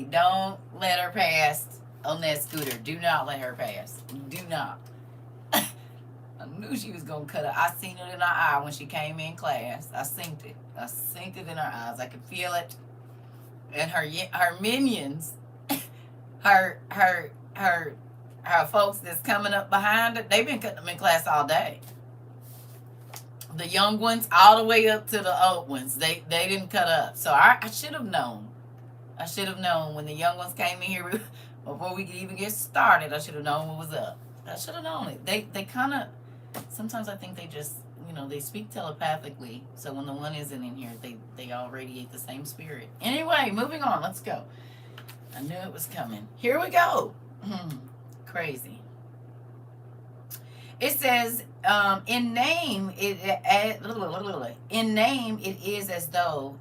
Don't let her pass on that scooter. Do not let her pass. Do not. I knew she was going to cut her. I seen it in her eye when she came in class. I synced it in her eyes. I could feel it. And her minions, her folks that's coming up behind her, they've been cutting them in class all day. The young ones all the way up to the old ones. They didn't cut up. So I should have known. I should have known when the young ones came in here before we could even get started. I should have known what was up. I should have known it. They kind of, sometimes I think they just, they speak telepathically. So when the one isn't in here, they all radiate the same spirit. Anyway, moving on. Let's go. I knew it was coming. Here we go. Crazy. It says, in name it is as though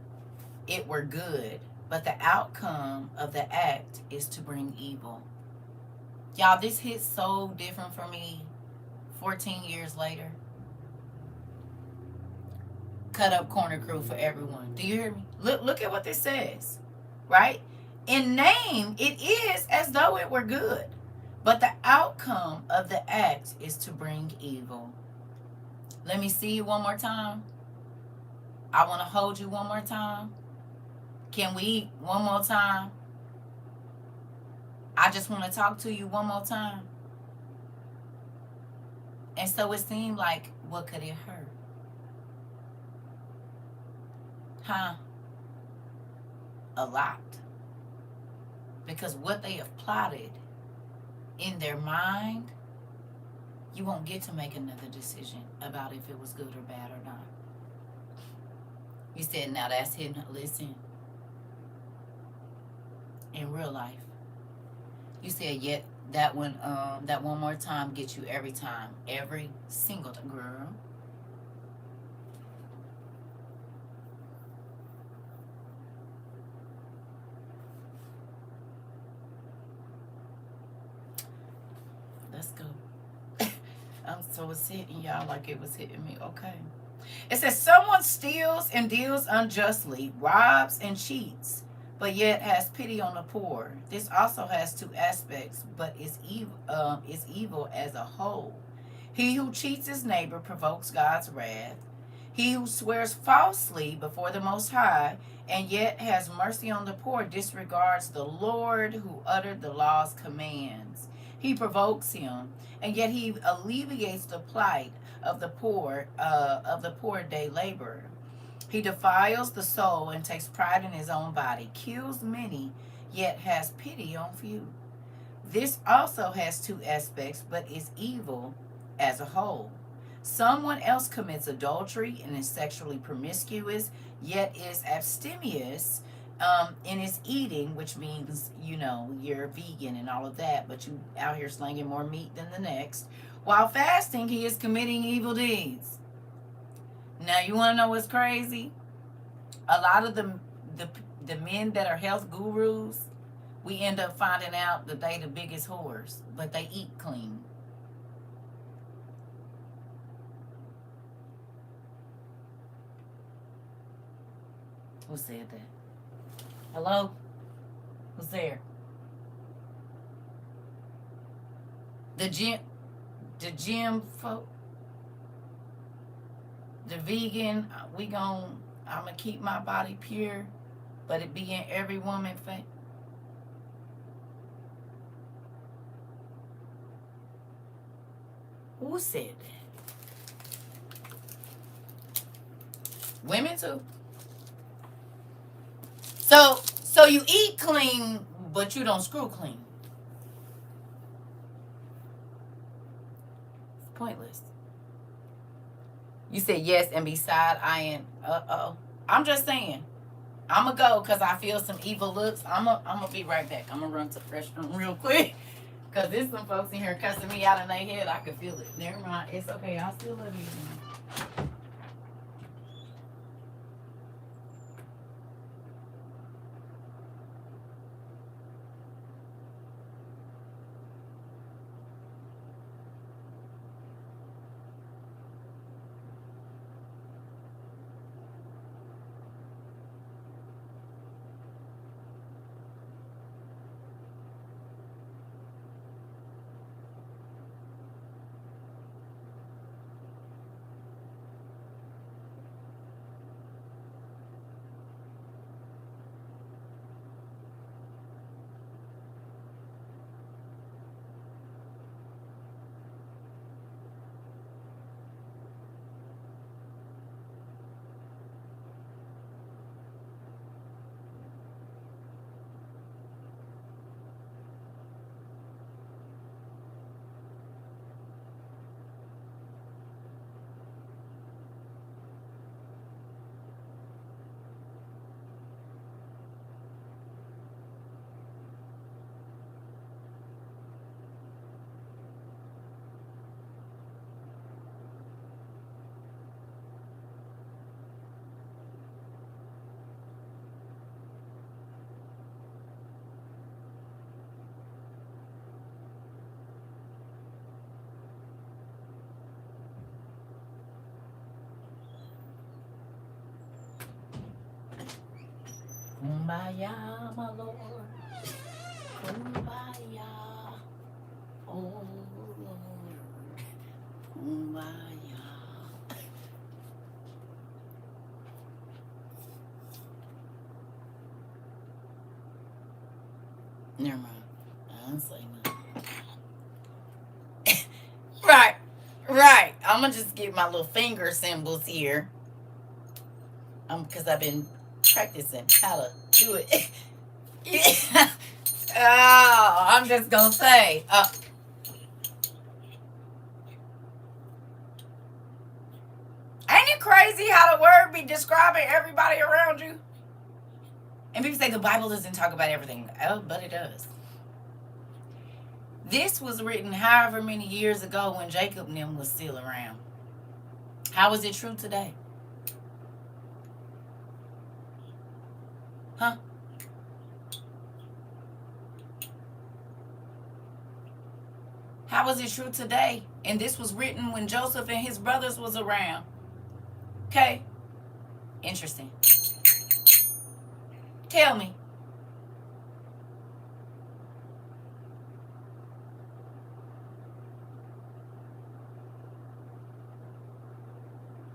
it were good, but the outcome of the act is to bring evil. Y'all, this hits so different for me 14 years later. Cut up corner crew for everyone. Do you hear me? Look at what this says, right? In name, it is as though it were good, but the outcome of the act is to bring evil. Let me see you one more time. I want to hold you one more time. Can we eat one more time? I just want to talk to you one more time. And so it seemed like, what could it hurt? Huh? A lot. Because what they have plotted in their mind, you won't get to make another decision about if it was good or bad or not. You said, now that's hidden. Listen. In real life. You said, yet that one more time gets you every time. Every single time. Girl. Let's go. So it's hitting y'all like it was hitting me. Okay. It says, someone steals and deals unjustly, robs and cheats, but yet has pity on the poor. This also has two aspects, but is evil as a whole. He who cheats his neighbor provokes God's wrath. He who swears falsely before the Most High and yet has mercy on the poor disregards the Lord who uttered the law's commands. He provokes him, and yet he alleviates the plight of the poor day laborer. He defiles the soul and takes pride in his own body, kills many, yet has pity on few. This also has two aspects, but is evil as a whole. Someone else commits adultery and is sexually promiscuous, yet is abstemious in his eating, which means, you're vegan and all of that, but you out here slinging more meat than the next. While fasting, he is committing evil deeds. Now, you want to know what's crazy? A lot of the men that are health gurus, we end up finding out that they the biggest whores, but they eat clean. Who said that? Hello? Who's there? The gym folk, the vegan, I'm gonna keep my body pure, but it be in every woman face. Who said that? Women too. So you eat clean, but you don't screw clean. It's pointless. You said yes, and beside I am. I'm just saying. I'm gonna go because I feel some evil looks. I'm gonna be right back. I'm gonna run to the restroom real quick because there's some folks in here cussing me out in their head. I can feel it. Never mind. It's okay. I still love you. Kumbaya, my Lord. Kumbaya. Oh, Lord. Kumbaya. Never mind. I don't say nothing. Right. I'm going to just get my little finger symbols here. Because I've been practicing how to do it. Yeah. Oh, I'm just gonna say, ain't it crazy how the word be describing everybody around you? And people say the Bible doesn't talk about everything. Oh, but it does. This was written however many years ago when Jacob and them was still around. How is it true today? Huh? How is it true today? And this was written when Joseph and his brothers was around. Okay? Interesting. Tell me.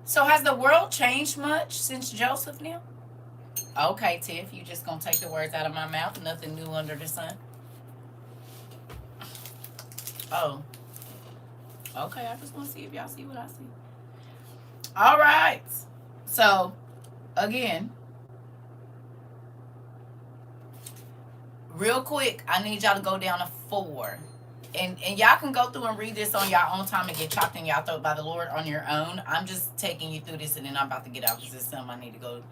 So has the world changed much since Joseph knew? Okay, Tiff, you just gonna take the words out of my mouth. Nothing new under the sun. Oh. Okay, I just want to see if y'all see what I see. All right. So, again, real quick, I need y'all to go down to 4. And y'all can go through and read this on your own time and get chopped in y'all throat by the Lord on your own. I'm just taking you through this, and then I'm about to get out because it's something I need to go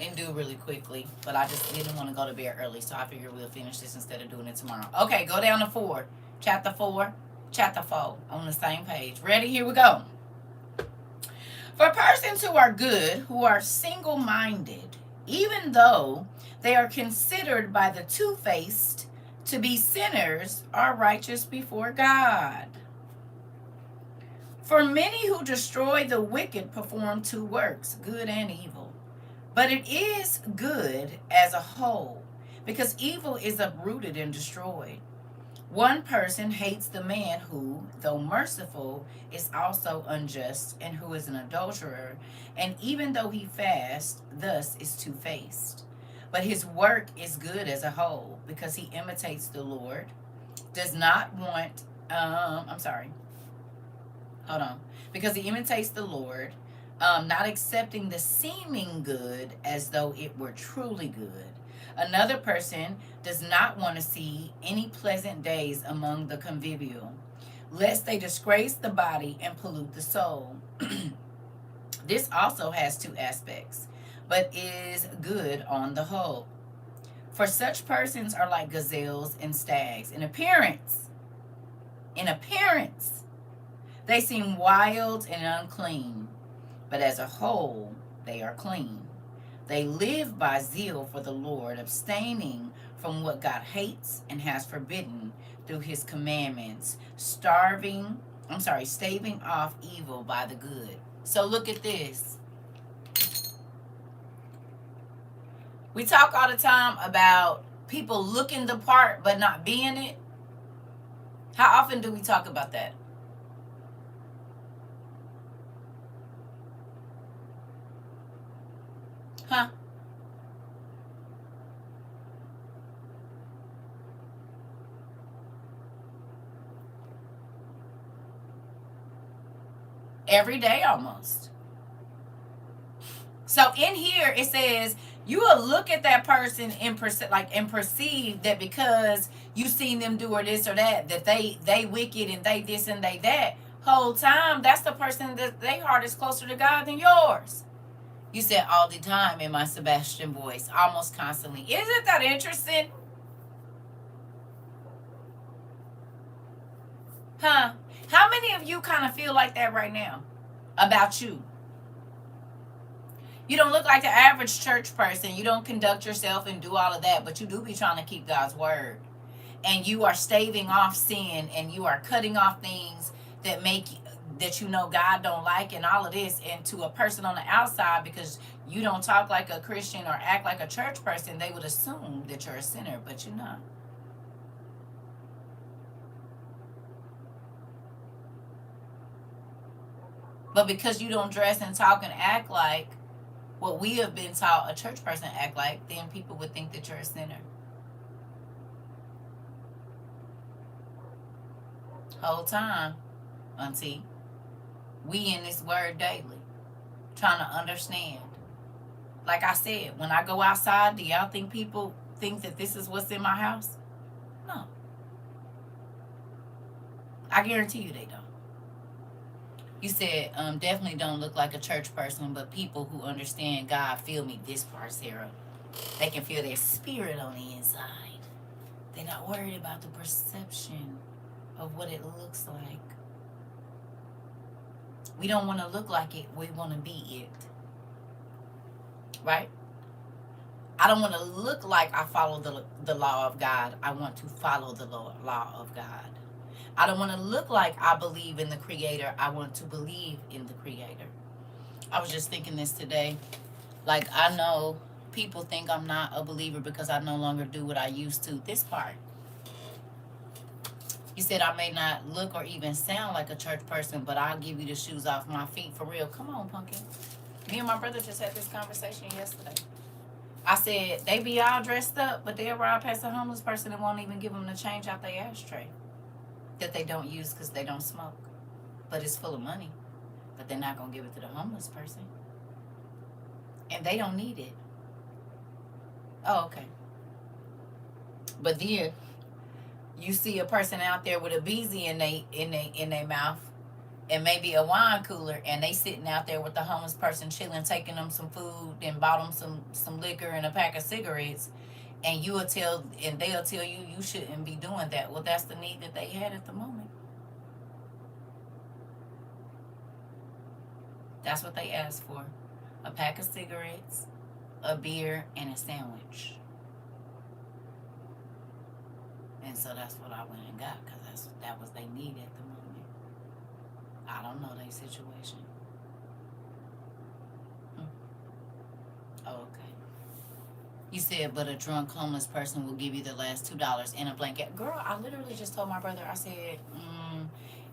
and do really quickly. But I just didn't want to go to bed early, so I figured we'll finish this instead of doing it tomorrow. Okay, go down to 4. Chapter 4. Chapter 4. On the same page. Ready? Here we go. For persons who are good, who are single-minded, even though they are considered by the two-faced to be sinners, are righteous before God. For many who destroy the wicked perform 2 works, good and evil. But it is good as a whole, because evil is uprooted and destroyed. One person hates the man who, though merciful, is also unjust, and who is an adulterer, and even though he fasts, thus is two-faced. But his work is good as a whole, because he imitates the Lord, does not want, I'm sorry, hold on, because he imitates the Lord, not accepting the seeming good as though it were truly good. Another person does not want to see any pleasant days among the convivial, lest they disgrace the body and pollute the soul. This also has two aspects, but is good on the whole. For such persons are like gazelles and stags. In appearance, they seem wild and unclean, but as a whole, they are clean. They live by zeal for the Lord, abstaining from what God hates and has forbidden through his commandments, staving off evil by the good. So look at this. We talk all the time about people looking the part but not being it. How often do we talk about that? Huh? Every day almost. So in here it says you will look at that person and perceive that because you seen them do or this or that, that they wicked and they this and they that. Whole time that's the person that their heart is closer to God than yours. You said all the time in my Sebastian voice, almost constantly. Isn't that interesting? Huh? How many of you kind of feel like that right now about you? You don't look like the average church person. You don't conduct yourself and do all of that, but you do be trying to keep God's word. And you are staving off sin, and you are cutting off things that make that you know God don't like, and all of this. And to a person on the outside, because you don't talk like a Christian or act like a church person, they would assume that you're a sinner, but you're not. But because you don't dress and talk and act like what we have been taught a church person act like, then people would think that you're a sinner. Whole time, auntie, we in this word daily, trying to understand. Like I said, when I go outside, do y'all think people think that this is what's in my house? No. I guarantee you they don't. You said, definitely don't look like a church person, but people who understand God feel me. This part, Sarah. They can feel their spirit on the inside. They're not worried about the perception of what it looks like. We don't want to look like it. We want to be it. Right? I don't want to look like I follow the law of God. I want to follow the law of God. I don't want to look like I believe in the Creator. I want to believe in the Creator. I was just thinking this today. Like, I know people think I'm not a believer because I no longer do what I used to. This part. You said I may not look or even sound like a church person, but I'll give you the shoes off my feet for real. Come on, pumpkin. Me and my brother just had this conversation yesterday. I said, they be all dressed up, but they'll ride past a homeless person and won't even give them the change out their ashtray that they don't use because they don't smoke. But it's full of money. But they're not going to give it to the homeless person. And they don't need it. Oh, okay. But then you see a person out there with a beezy in they mouth and maybe a wine cooler, and they sitting out there with the homeless person chilling, taking them some food and bought them some liquor and a pack of cigarettes, and they'll tell you you shouldn't be doing that. Well, that's the need that they had at the moment. That's what they asked for. A pack of cigarettes, a beer, and a sandwich. And so that's what I went and got, because that was they need at the moment. I don't know their situation. Oh, okay. You said, but a drunk homeless person will give you the last $2 and a blanket. Girl, I literally just told my brother, I said,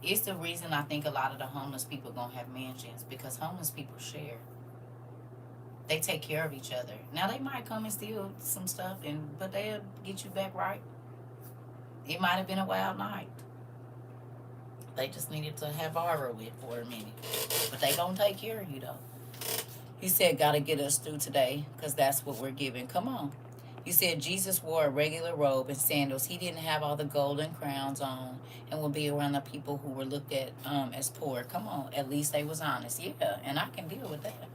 it's the reason I think a lot of the homeless people gonna have mansions, because homeless people share. They take care of each other. Now they might come and steal some stuff, but they'll get you back right. It might have been a wild night. They just needed to have borrow with for a minute, but they gonna take care of you though. He said, gotta get us through today, because that's what we're giving. Come on. You said Jesus wore a regular robe and sandals. He didn't have all the golden crowns on and would be around the people who were looked at as poor. Come on. At least they was honest. Yeah, and I can deal with that.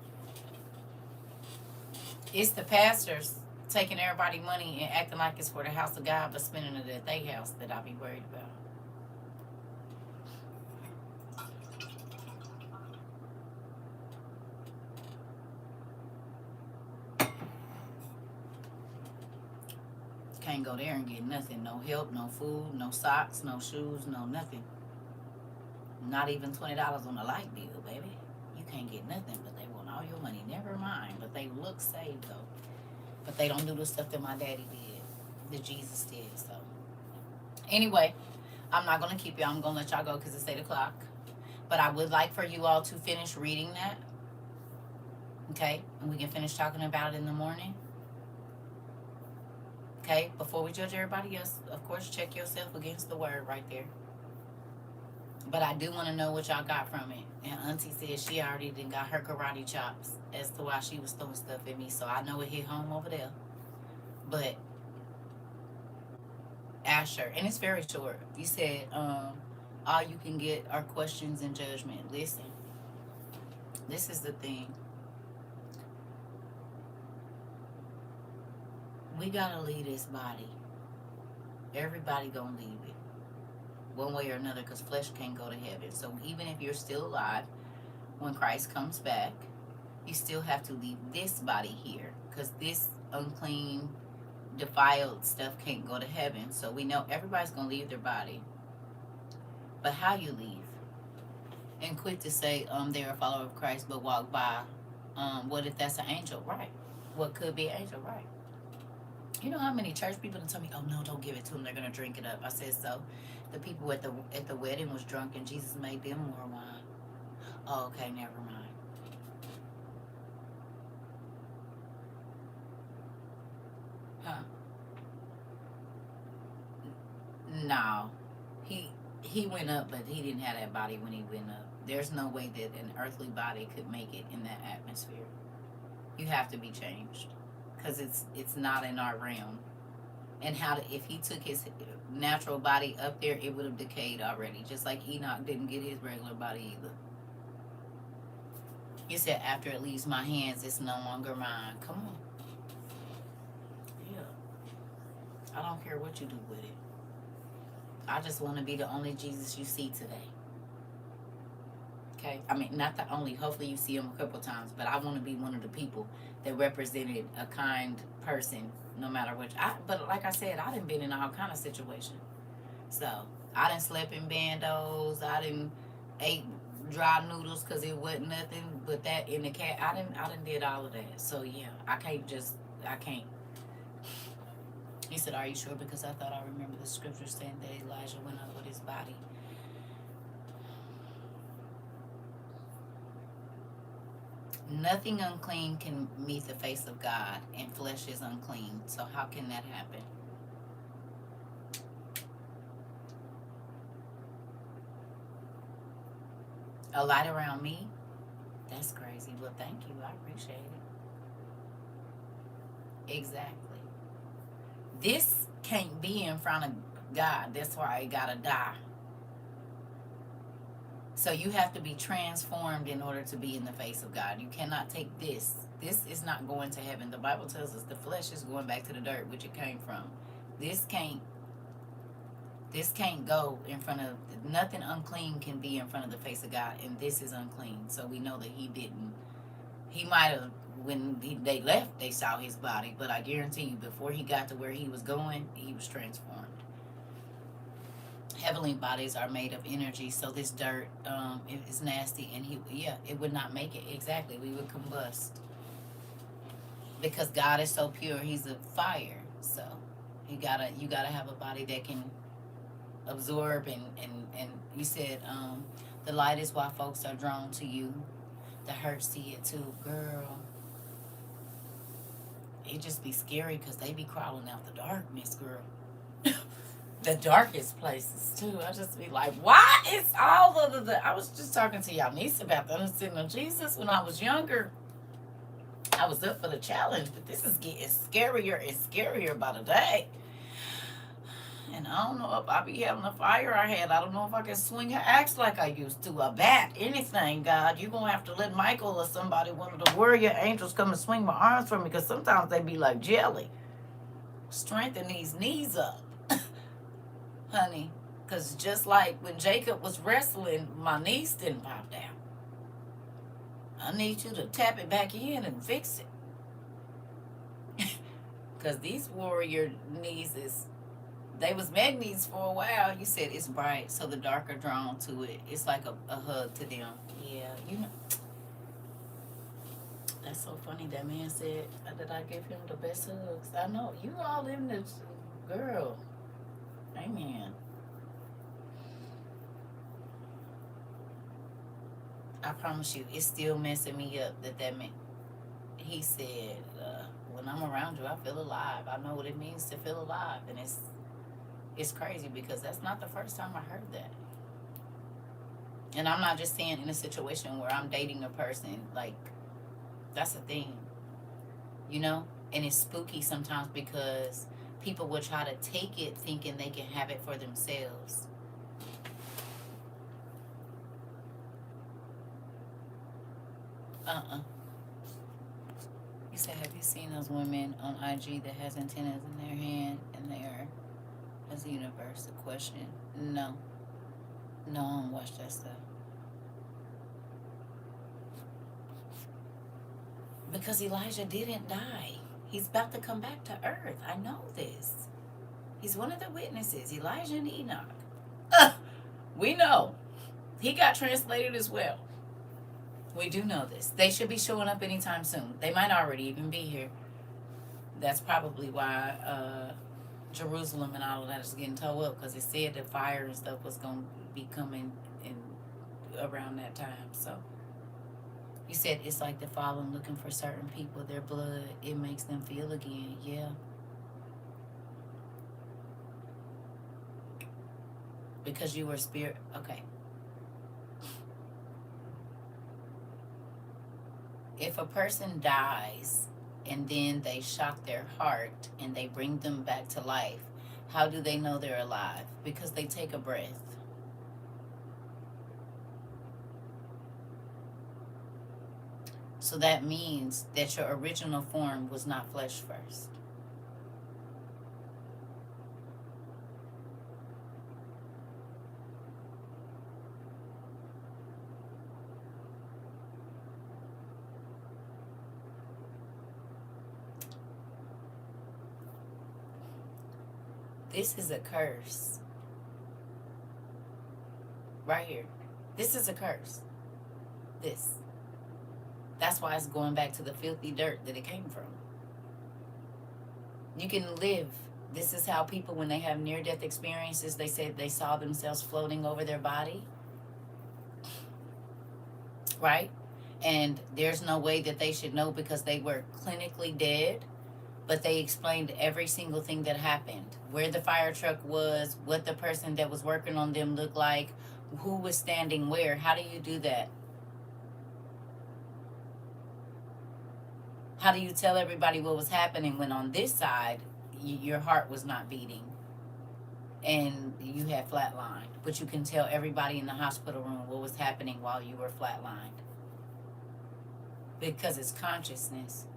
It's the pastors taking everybody money and acting like it's for the house of God, but spending it at their house that I be worried about. Can't go there and get nothing. No help, no food, no socks, no shoes, no nothing. Not even $20 on a light bill, baby. You can't get nothing, but they want all your money. Never mind. But they look saved though. But they don't do the stuff that my daddy did, that Jesus did. So anyway, I'm not gonna keep y'all. I'm gonna let y'all go because it's 8 o'clock. But I would like for you all to finish reading that. Okay? And we can finish talking about it in the morning. Okay? Before we judge everybody else, of course, check yourself against the word right there. But I do want to know what y'all got from it. And Auntie said she already done got her karate chops as to why she was throwing stuff at me. So I know it hit home over there. But Asher, and it's very short. You said all you can get are questions and judgment. Listen, this is the thing. We gotta leave this body. Everybody gonna leave it, one way or another, because flesh can't go to heaven. So even if you're still alive, when Christ comes back, you still have to leave this body here, because this unclean, defiled stuff can't go to heaven. So we know everybody's gonna leave their body. But how you leave? And quit to say they're a follower of Christ but walk by. What if that's an angel? Right. What could be an angel? Right. You know how many church people tell me, oh no, don't give it to them, they're gonna drink it up. I said, so the people at the wedding was drunk and Jesus made them more wine. Oh, okay, never mind. Huh? No. He went up, but he didn't have that body when he went up. There's no way that an earthly body could make it in that atmosphere. You have to be changed, because it's not in our realm. And if he took his natural body up there, it would have decayed already, just like Enoch didn't get his regular body either. You said, after it leaves my hands, it's no longer mine. Come on. Yeah. I don't care what you do with it. I just want to be the only Jesus you see today. Okay? I mean, not the only. Hopefully you see him a couple times, but I want to be one of the people that represented a kind person, no matter which. But like I said, I done been in all kind of situations. So I done slept in bandos. I done ate dry noodles because it wasn't nothing but that in the cat. I done did all of that. So yeah, I can't. He said, are you sure? Because I thought I remember the scripture saying that Elijah went up with his body. Nothing unclean can meet the face of God, and flesh is unclean. So how can that happen? A light around me? That's crazy. Well, thank you. I appreciate it. Exactly. This can't be in front of God. That's why it gotta die. So you have to be transformed in order to be in the face of God. You cannot take this. This is not going to heaven. The Bible tells us the flesh is going back to the dirt, which it came from. This can't go in front of, nothing unclean can be in front of the face of God, and this is unclean. So we know that he might have, when they left, they saw his body, but I guarantee you, before he got to where he was going, he was transformed. Heavenly bodies are made of energy, so this dirt is nasty, and it would not make it. Exactly, we would combust. because God is so pure. He's a fire. So you gotta have a body that can absorb and you said the light is why folks are drawn to you. The hurt see it too, girl. It just be scary because they be crawling out the darkness, girl. The darkest places too. I just be like, why is all of the I was just talking to y'all niece about the understanding of Jesus when I was younger. I was up for the challenge, but this is getting scarier and scarier by the day. And I don't know if I be having a fire I had. I don't know if I can swing an axe like I used to, a bat, anything, God. You're going to have to let Michael or somebody, one of the warrior angels, come and swing my arms for me because sometimes they be like jelly. Strengthen these knees up, honey. Because just like when Jacob was wrestling, my knees didn't pop down. I need you to tap it back in and fix it. Because these warrior knees is, they was magnets for a while. You said it's bright, so the dark are drawn to it. It's like a hug to them. Yeah, you know. That's so funny. That man said that I give him the best hugs. I know. You all in this, girl. Amen. I promise you, it's still messing me up that man. He said, when I'm around you, I feel alive. I know what it means to feel alive. And it's crazy because that's not the first time I heard that. And I'm not just saying in a situation where I'm dating a person. Like, that's a thing, you know? And it's spooky sometimes because people will try to take it thinking they can have it for themselves. You said, have you seen those women on IG that has antennas in their hand and they're as the universe? The question, no. No, I don't watch that stuff. Because Elijah didn't die. He's about to come back to earth. I know this. He's one of the witnesses, Elijah and Enoch. We know. He got translated as well. We do know this. They should be showing up anytime soon. They might already even be here. That's probably why Jerusalem and all of that is getting towed up, because it said that fire and stuff was going to be coming in around that time. So you said it's like the fallen looking for certain people, their blood, it makes them feel again. Yeah. Because you were spirit. Okay. If a person dies and then they shock their heart and they bring them back to life, how do they know they're alive? Because they take a breath. So that means that your original form was not flesh first. This is a curse. Right here. This is a curse. This. That's why it's going back to the filthy dirt that it came from. You can live. This is how people, when they have near-death experiences, they say they saw themselves floating over their body. Right? And there's no way that they should know because they were clinically dead. But they explained every single thing that happened. Where the fire truck was, what the person that was working on them looked like, who was standing where. How do you do that? How do you tell everybody what was happening when on this side, your heart was not beating and you had flatlined? But you can tell everybody in the hospital room what was happening while you were flatlined. Because it's consciousness.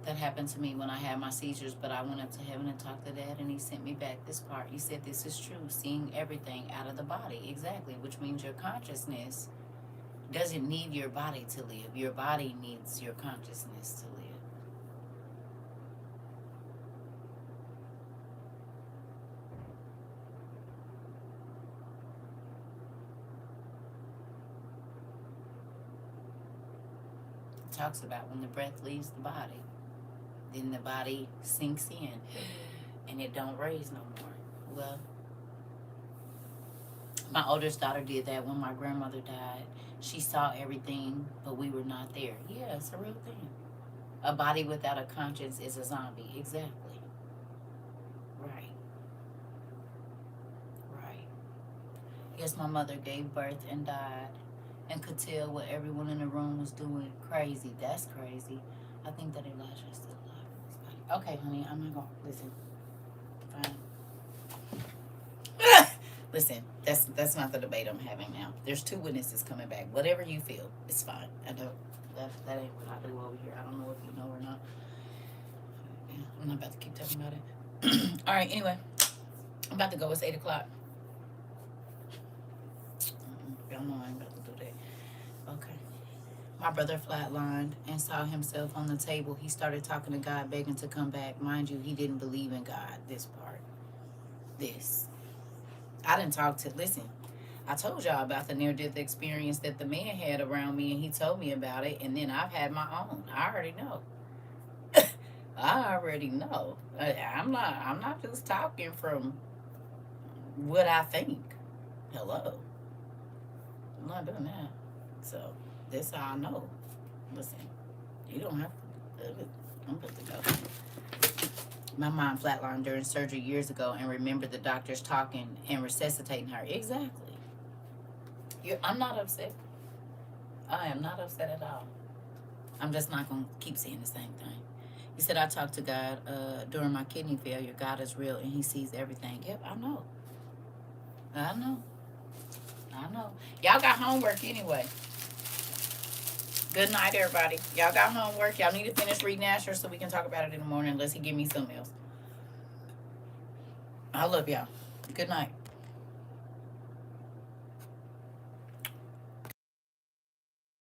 That happened to me when I had my seizures, but I went up to heaven and talked to Dad, and he sent me back this part. You said this is true, seeing everything out of the body. Exactly, which means your consciousness doesn't need your body to live. Your body needs your consciousness to live. It talks about when the breath leaves the body, then the body sinks in and it don't raise no more. Well, my oldest daughter did that when my grandmother died. She saw everything, but we were not there. Yeah, it's a real thing. A body without a conscience is a zombie. Exactly. Right. Right. Yes, my mother gave birth and died and could tell what everyone in the room was doing. Crazy. That's crazy. I think that Elijah is still alive in this body. Okay, honey, I'm not going to listen. Fine. Listen, that's not the debate I'm having now. There's 2 witnesses coming back. Whatever you feel, it's fine. I don't. That ain't what I do over here. I don't know if you know or not. Yeah, I'm not about to keep talking about it. All right. Anyway, I'm about to go. It's 8 o'clock. Y'all know I ain't about to do that. Okay. My brother flatlined and saw himself on the table. He started talking to God, begging to come back. Mind you, he didn't believe in God. This part. This. I didn't talk to, listen, I told y'all about the near-death experience that the man had around me, and he told me about it, and then I've had my own. I already know. I already know. I'm not just talking from what I think. Hello. I'm not doing that. So, that's how I know. Listen, you don't have to, I'm good to go. My mom flatlined during surgery years ago and remembered the doctors talking and resuscitating her. Exactly. I'm not upset. I am not upset at all. I'm just not going to keep saying the same thing. He said, I talked to God during my kidney failure. God is real and he sees everything. Yep, I know. I know. I know. Y'all got homework anyway. Good night, everybody. Y'all got homework. Y'all need to finish reading Asher so we can talk about it in the morning unless he give me something else. I love y'all. Good night.